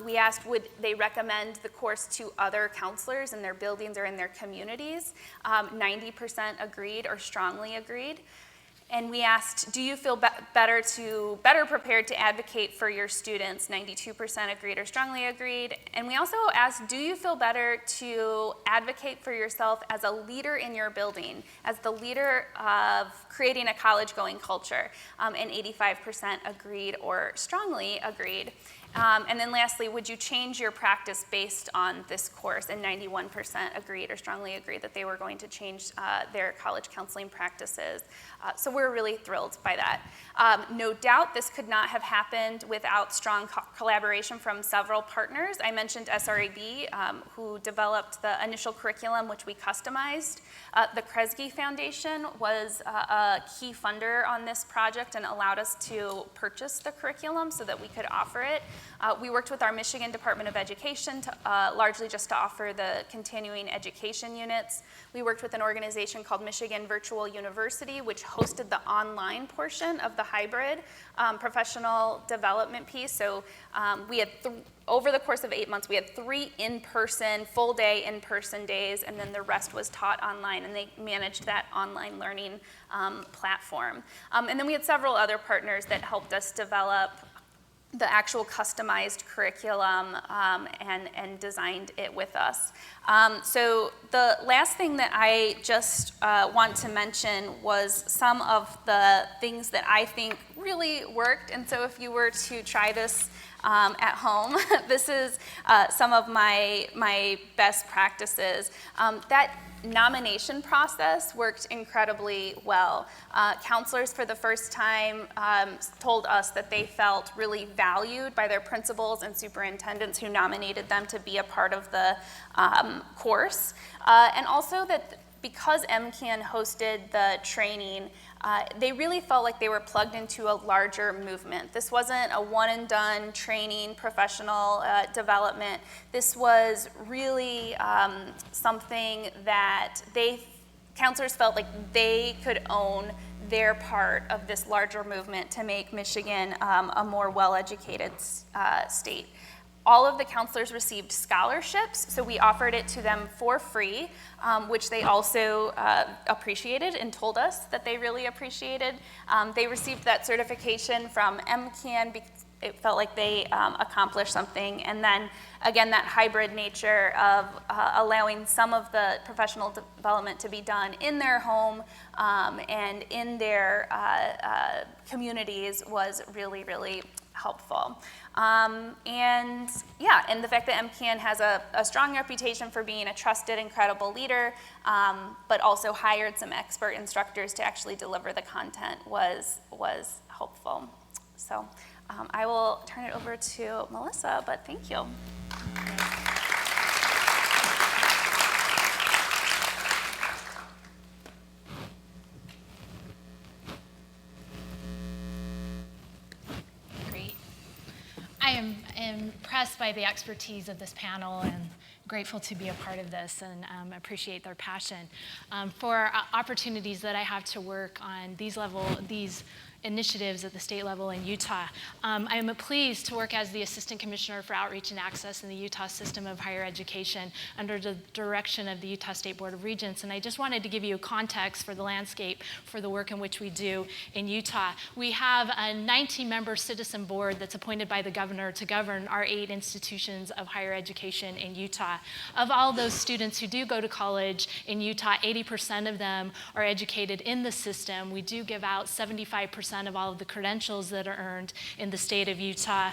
We asked, would they recommend the course to other counselors in their buildings or in their communities? 90% agreed or strongly agreed. And we asked, do you feel better prepared to advocate for your students? 92% agreed or strongly agreed. And we also asked, do you feel better to advocate for yourself as a leader in your building, as the leader of creating a college-going culture? And 85% agreed or strongly agreed. And then lastly, would you change your practice based on this course? And 91% agreed or strongly agreed that they were going to change their college counseling practices. So we're really thrilled by that. No doubt this could not have happened without strong collaboration from several partners. I mentioned SRAB, who developed the initial curriculum, which we customized. The Kresge Foundation was a key funder on this project and allowed us to purchase the curriculum so that we could offer it. We worked with our Michigan Department of Education largely just to offer the continuing education units. We worked with an organization called Michigan Virtual University, which hosted the online portion of the hybrid professional development piece. So we had over the course of 8 months, we had 3 in-person, full-day in-person days, and then the rest was taught online, and they managed that online learning platform. And then we had several other partners that helped us develop the actual customized curriculum and designed it with us. So the last thing that I just want to mention was some of the things that I think really worked. And so if you were to try this at home, this is some of my best practices. That nomination process worked incredibly well. Counselors for the first time told us that they felt really valued by their principals and superintendents who nominated them to be a part of the course. And also that because MCAN hosted the training, they really felt like they were plugged into a larger movement. This wasn't a one-and-done training, professional development. This was really something that counselors felt like they could own their part of this larger movement to make Michigan a more well-educated state. All of the counselors received scholarships, so we offered it to them for free, which they also appreciated and told us that they really appreciated. They received that certification from MCAN because it felt like they accomplished something. And then, again, that hybrid nature of allowing some of the professional development to be done in their home and in their communities was really, really helpful. And the fact that MCAN has a strong reputation for being a trusted and credible leader, but also hired some expert instructors to actually deliver the content was helpful. So I will turn it over to Melissa, but thank you. Great. I am impressed by the expertise of this panel and grateful to be a part of this and appreciate their passion. For opportunities that I have to work on these initiatives at the state level in Utah. I am pleased to work as the Assistant Commissioner for Outreach and Access in the Utah System of Higher Education under the direction of the Utah State Board of Regents. And I just wanted to give you a context for the landscape for the work in which we do in Utah. We have a 19-member citizen board that's appointed by the governor to govern our 8 institutions of higher education in Utah. Of all those students who do go to college in Utah, 80% of them are educated in the system. We do give out 75% of all of the credentials that are earned in the state of Utah.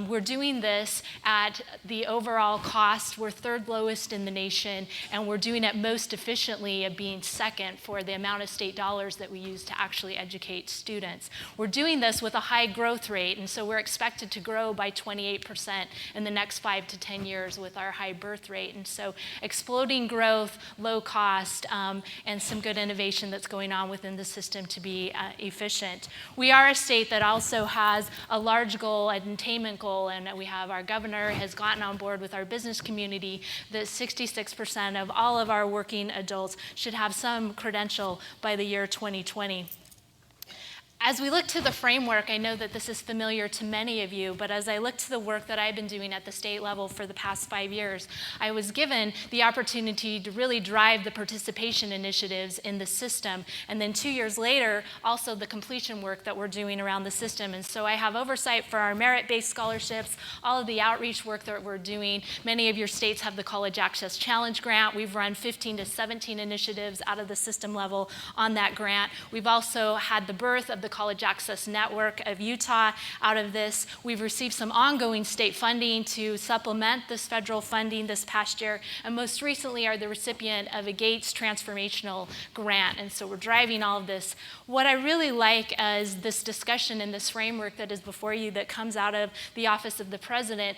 We're doing this at the overall cost. We're 3rd lowest in the nation, and we're doing it most efficiently at being 2nd for the amount of state dollars that we use to actually educate students. We're doing this with a high growth rate, and so we're expected to grow by 28% in the next 5 to 10 years with our high birth rate. And so exploding growth, low cost, and some good innovation that's going on within the system to be efficient. We are a state that also has a large goal, an attainment goal, and we have our governor has gotten on board with our business community that 66% of all of our working adults should have some credential by the year 2020. As we look to the framework, I know that this is familiar to many of you, but as I look to the work that I've been doing at the state level for the past 5 years, I was given the opportunity to really drive the participation initiatives in the system, and then 2 years later, also the completion work that we're doing around the system. And so I have oversight for our merit-based scholarships, all of the outreach work that we're doing. Many of your states have the College Access Challenge grant. We've run 15 to 17 initiatives out of the system level on that grant. We've also had the birth of the College Access Network of Utah. Out of this, we've received some ongoing state funding to supplement this federal funding this past year, and most recently are the recipient of a Gates Transformational Grant, and so we're driving all of this. What I really like is this discussion and this framework that is before you that comes out of the Office of the President.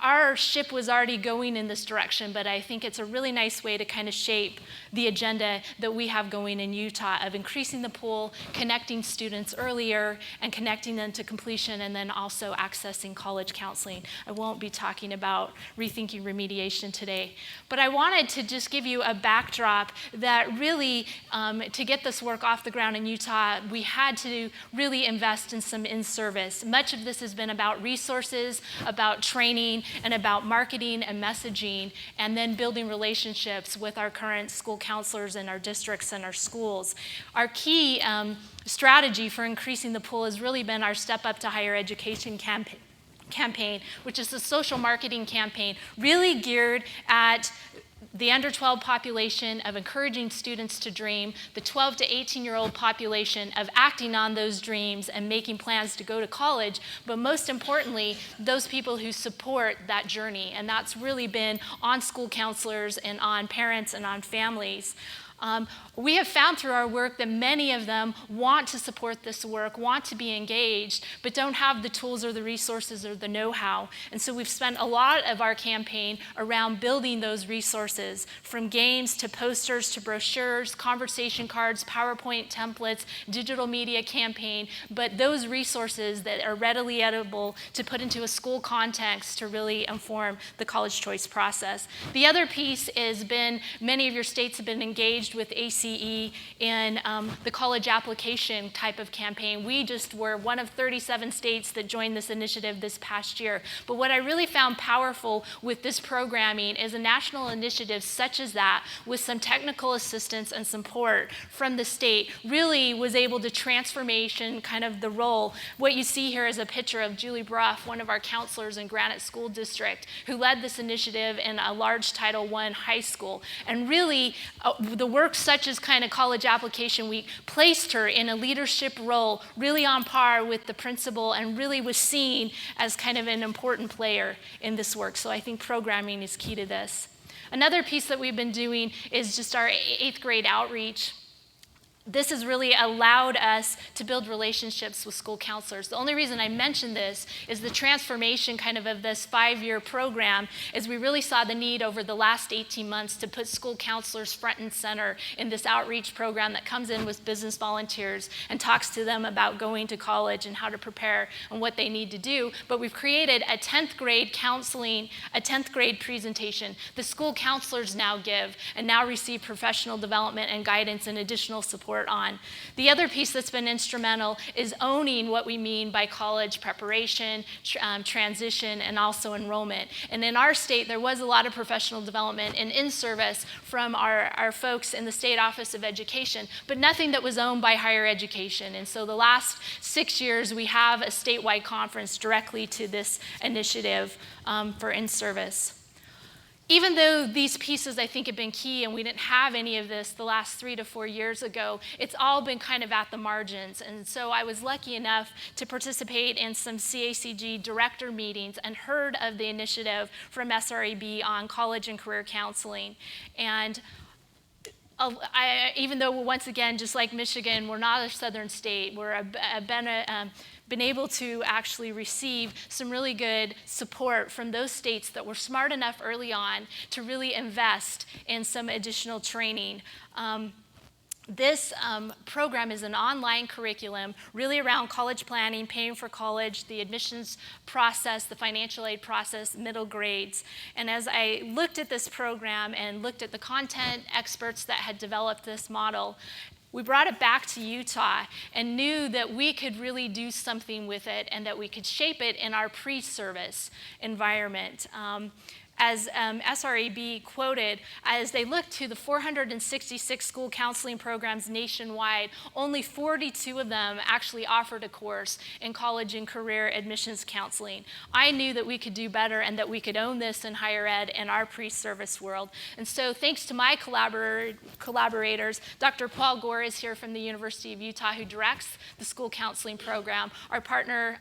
Our ship was already going in this direction, but I think it's a really nice way to kind of shape the agenda that we have going in Utah of increasing the pool, connecting students earlier, and connecting them to completion, and then also accessing college counseling. I won't be talking about rethinking remediation today, but I wanted to just give you a backdrop that really, to get this work off the ground in Utah, we had to really invest in some in-service. Much of this has been about resources, about training, and about marketing and messaging, and then building relationships with our current school counselors in our districts and our schools. Our key strategy for increasing the pool has really been our Step Up to Higher Education campaign, which is a social marketing campaign really geared at the under 12 population of encouraging students to dream, the 12 to 18-year-old population of acting on those dreams and making plans to go to college, but most importantly, those people who support that journey. And that's really been on school counselors and on parents and on families. We have found through our work that many of them want to support this work, want to be engaged, but don't have the tools or the resources or the know-how. And so we've spent a lot of our campaign around building those resources, from games to posters to brochures, conversation cards, PowerPoint templates, digital media campaign, but those resources that are readily editable to put into a school context to really inform the college choice process. The other piece has been many of your states have been engaged engaged with ACE in the college application type of campaign. We just were one of 37 states that joined this initiative this past year. But what I really found powerful with this programming is a national initiative such as that, with some technical assistance and support from the state, really was able to transformation kind of the role. What you see here is a picture of Julie Bruff, one of our counselors in Granite School District, who led this initiative in a large Title I high school. And really, the work such as kind of College Application Week placed her in a leadership role, really on par with the principal, and really was seen as kind of an important player in this work. So I think programming is key to this. Another piece that we've been doing is just our 8th grade outreach. This has really allowed us to build relationships with school counselors. The only reason I mention this is the transformation kind of this 5-year program is we really saw the need over the last 18 months to put school counselors front and center in this outreach program that comes in with business volunteers and talks to them about going to college and how to prepare and what they need to do. But we've created a 10th grade counseling, a 10th grade presentation the school counselors now give and now receive professional development and guidance and additional support on. The other piece that's been instrumental is owning what we mean by college preparation, transition, and also enrollment. And in our state, there was a lot of professional development and in-service from our folks in the State Office of Education, but nothing that was owned by higher education. And so the last 6 years, we have a statewide conference directly to this initiative for in-service. Even though these pieces, I think, have been key and we didn't have any of this the last 3 to 4 years ago, it's all been kind of at the margins. And so I was lucky enough to participate in some CACG director meetings and heard of the initiative from SREB on college and career counseling. And even though, once again, just like Michigan, we're not a southern state, we're been able to actually receive some really good support from those states that were smart enough early on to really invest in some additional training. This program is an online curriculum really around college planning, paying for college, the admissions process, the financial aid process, middle grades. And as I looked at this program and looked at the content experts that had developed this model, we brought it back to Utah and knew that we could really do something with it and that we could shape it in our pre-service environment. As SREB quoted, as they looked to the 466 school counseling programs nationwide, only 42 of them actually offered a course in college and career admissions counseling. I knew that we could do better and that we could own this in higher ed in our pre-service world. And so thanks to my collaborators, Dr. Paul Gore is here from the University of Utah, who directs the school counseling program. Our partner,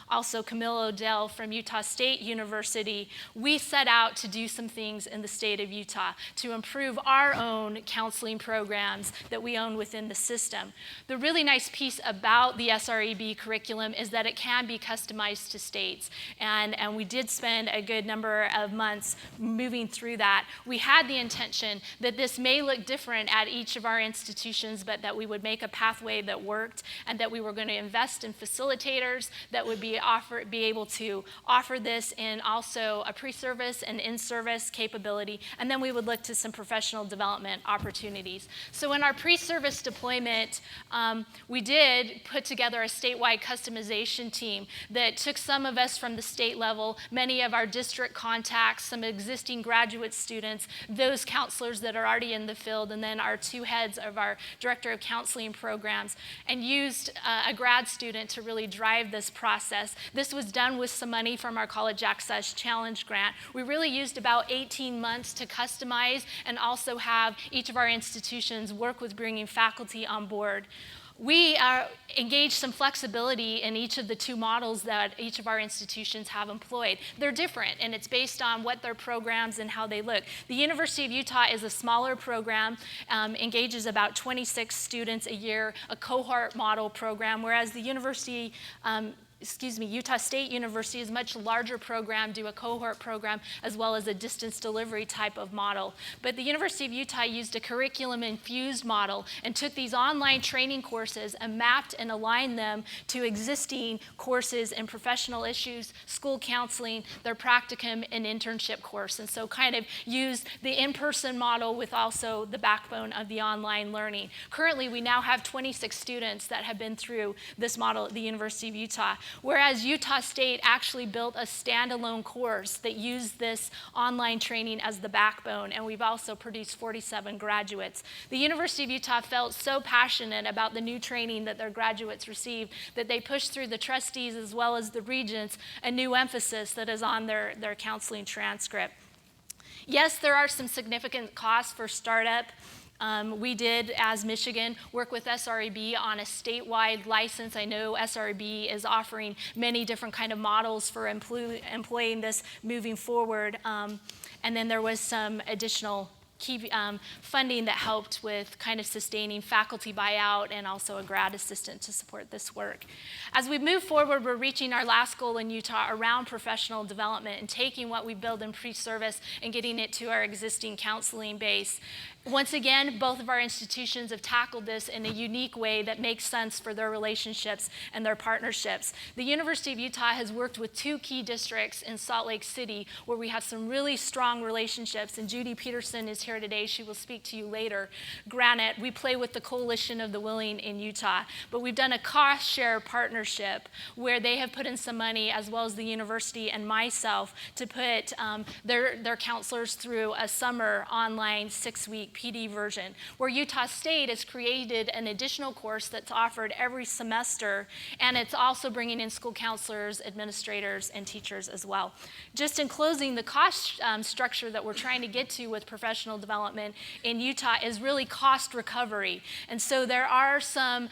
also Camille Odell from Utah State University. We set out to do some things in the state of Utah to improve our own counseling programs that we own within the system. The really nice piece about the SREB curriculum is that it can be customized to states, and we did spend a good number of months moving through that. We had the intention that this may look different at each of our institutions, but that we would make a pathway that worked and that we were going to invest in facilitators that would be able to offer this in also a pre-service and in-service capability, and then we would look to some professional development opportunities. So in our pre-service deployment, we did put together a statewide customization team that took some of us from the state level, many of our district contacts, some existing graduate students, those counselors that are already in the field, and then our two heads of our director of counseling programs, and used a grad student to really drive this process. This was done with some money from our College Access Challenge grant. We really used about 18 months to customize and also have each of our institutions work with bringing faculty on board. We engaged some flexibility in each of the two models that each of our institutions have employed. They're different, and it's based on what their programs and how they look. The University of Utah is a smaller program, engages about 26 students a year, a cohort model program, whereas the University Utah State University is a much larger program, do a cohort program, as well as a distance delivery type of model. But the University of Utah used a curriculum-infused model and took these online training courses and mapped and aligned them to existing courses in professional issues, school counseling, their practicum, and internship course. And so kind of used the in-person model with also the backbone of the online learning. Currently, we now have 26 students that have been through this model at the University of Utah. Whereas Utah State actually built a standalone course that used this online training as the backbone, and we've also produced 47 graduates. The University of Utah felt so passionate about the new training that their graduates received that they pushed through the trustees as well as the regents a new emphasis that is on their counseling transcript. Yes, there are some significant costs for startup. We did, as Michigan, work with SREB on a statewide license. I know SREB is offering many different kind of models for employing this moving forward. And then there was some additional key funding that helped with kind of sustaining faculty buyout and also a grad assistant to support this work. As we move forward, we're reaching our last goal in Utah around professional development and taking what we build in pre-service and getting it to our existing counseling base. Once again, both of our institutions have tackled this in a unique way that makes sense for their relationships and their partnerships. The University of Utah has worked with 2 key districts in Salt Lake City where we have some really strong relationships, and Judy Peterson is here today. She will speak to you later. Granite, we play with the Coalition of the Willing in Utah, but we've done a cost share partnership where they have put in some money, as well as the university and myself, to put their counselors through a summer online 6-week PD version, where Utah State has created an additional course that's offered every semester, and it's also bringing in school counselors, administrators, and teachers as well. Just in closing, the cost structure that we're trying to get to with professional development in Utah is really cost recovery. And so there are some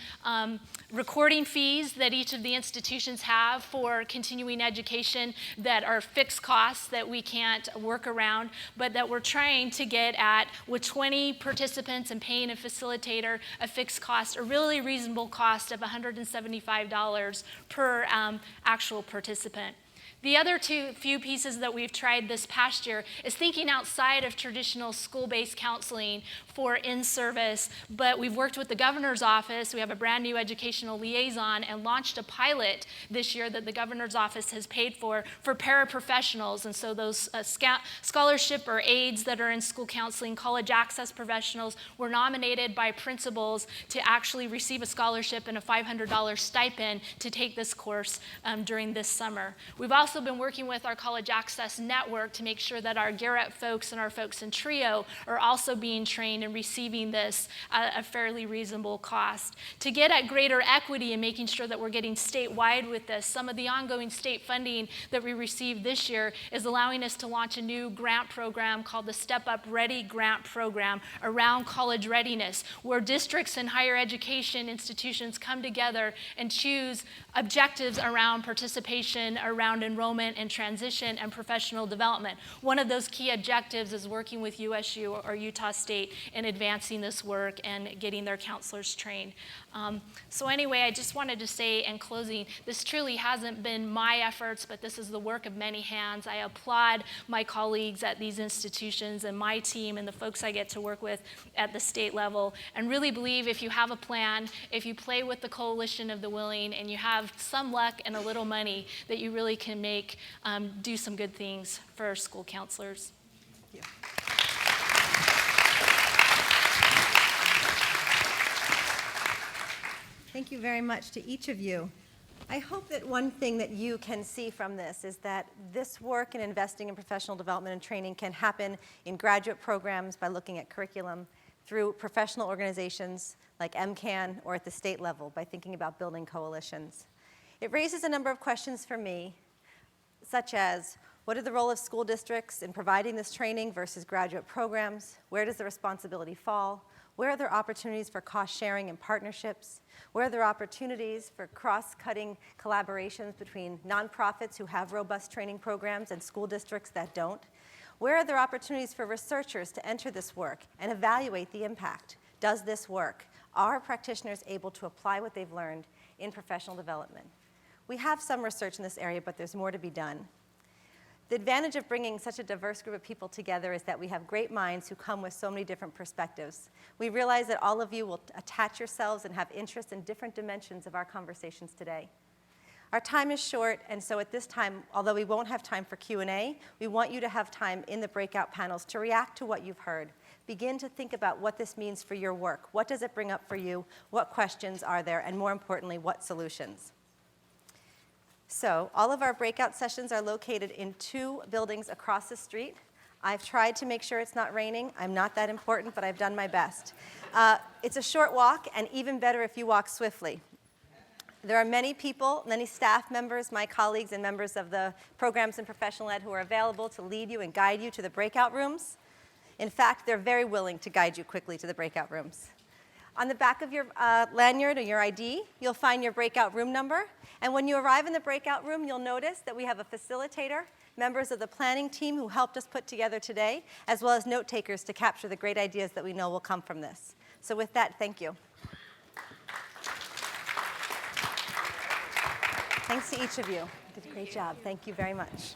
recording fees that each of the institutions have for continuing education that are fixed costs that we can't work around, but that we're trying to get at with 20 participants and paying a facilitator a fixed cost, a really reasonable cost of $175 per actual participant. The other few pieces that we've tried this past year is thinking outside of traditional school-based counseling for in-service, but we've worked with the governor's office. We have a brand new educational liaison and launched a pilot this year that the governor's office has paid for paraprofessionals. And so those scholarship or aides that are in school counseling, college access professionals, were nominated by principals to actually receive a scholarship and a $500 stipend to take this course during this summer. We've also been working with our College Access Network to make sure that our Garrett folks and our folks in TRIO are also being trained and receiving this at a fairly reasonable cost. To get at greater equity and making sure that we're getting statewide with this, some of the ongoing state funding that we received this year is allowing us to launch a new grant program called the Step Up Ready Grant Program around college readiness, where districts and higher education institutions come together and choose objectives around participation, around enrollment and transition and professional development. One of those key objectives is working with USU or Utah State in advancing this work and getting their counselors trained. So anyway, I just wanted to say in closing, this truly hasn't been my efforts, but this is the work of many hands. I applaud my colleagues at these institutions and my team and the folks I get to work with at the state level, and really believe if you have a plan, if you play with the Coalition of the Willing, and you have some luck and a little money, that you really can do some good things for our school counselors. Yeah. Thank you very much to each of you. I hope that one thing that you can see from this is that this work in investing in professional development and training can happen in graduate programs by looking at curriculum, through professional organizations like MCAN, or at the state level by thinking about building coalitions. It raises a number of questions for me, such as, what are the role of school districts in providing this training versus graduate programs? Where does the responsibility fall? Where are there opportunities for cost sharing and partnerships? Where are there opportunities for cross-cutting collaborations between nonprofits who have robust training programs and school districts that don't? Where are there opportunities for researchers to enter this work and evaluate the impact? Does this work? Are practitioners able to apply what they've learned in professional development? We have some research in this area, but there's more to be done. The advantage of bringing such a diverse group of people together is that we have great minds who come with so many different perspectives. We realize that all of you will attach yourselves and have interest in different dimensions of our conversations today. Our time is short, and so at this time, although we won't have time for Q&A, we want you to have time in the breakout panels to react to what you've heard. Begin to think about what this means for your work. What does it bring up for you? What questions are there? And more importantly, what solutions? So all of our breakout sessions are located in 2 buildings across the street. I've tried to make sure it's not raining. I'm not that important, but I've done my best. It's a short walk, and even better if you walk swiftly. There are many people, many staff members, my colleagues, and members of the programs and professional ed who are available to lead you and guide you to the breakout rooms. In fact, they're very willing to guide you quickly to the breakout rooms. On the back of your lanyard or your ID, you'll find your breakout room number. And when you arrive in the breakout room, you'll notice that we have a facilitator, members of the planning team who helped us put together today, as well as note takers to capture the great ideas that we know will come from this. So with that, thank you. Thanks to each of you. You did a great job. Thank you very much.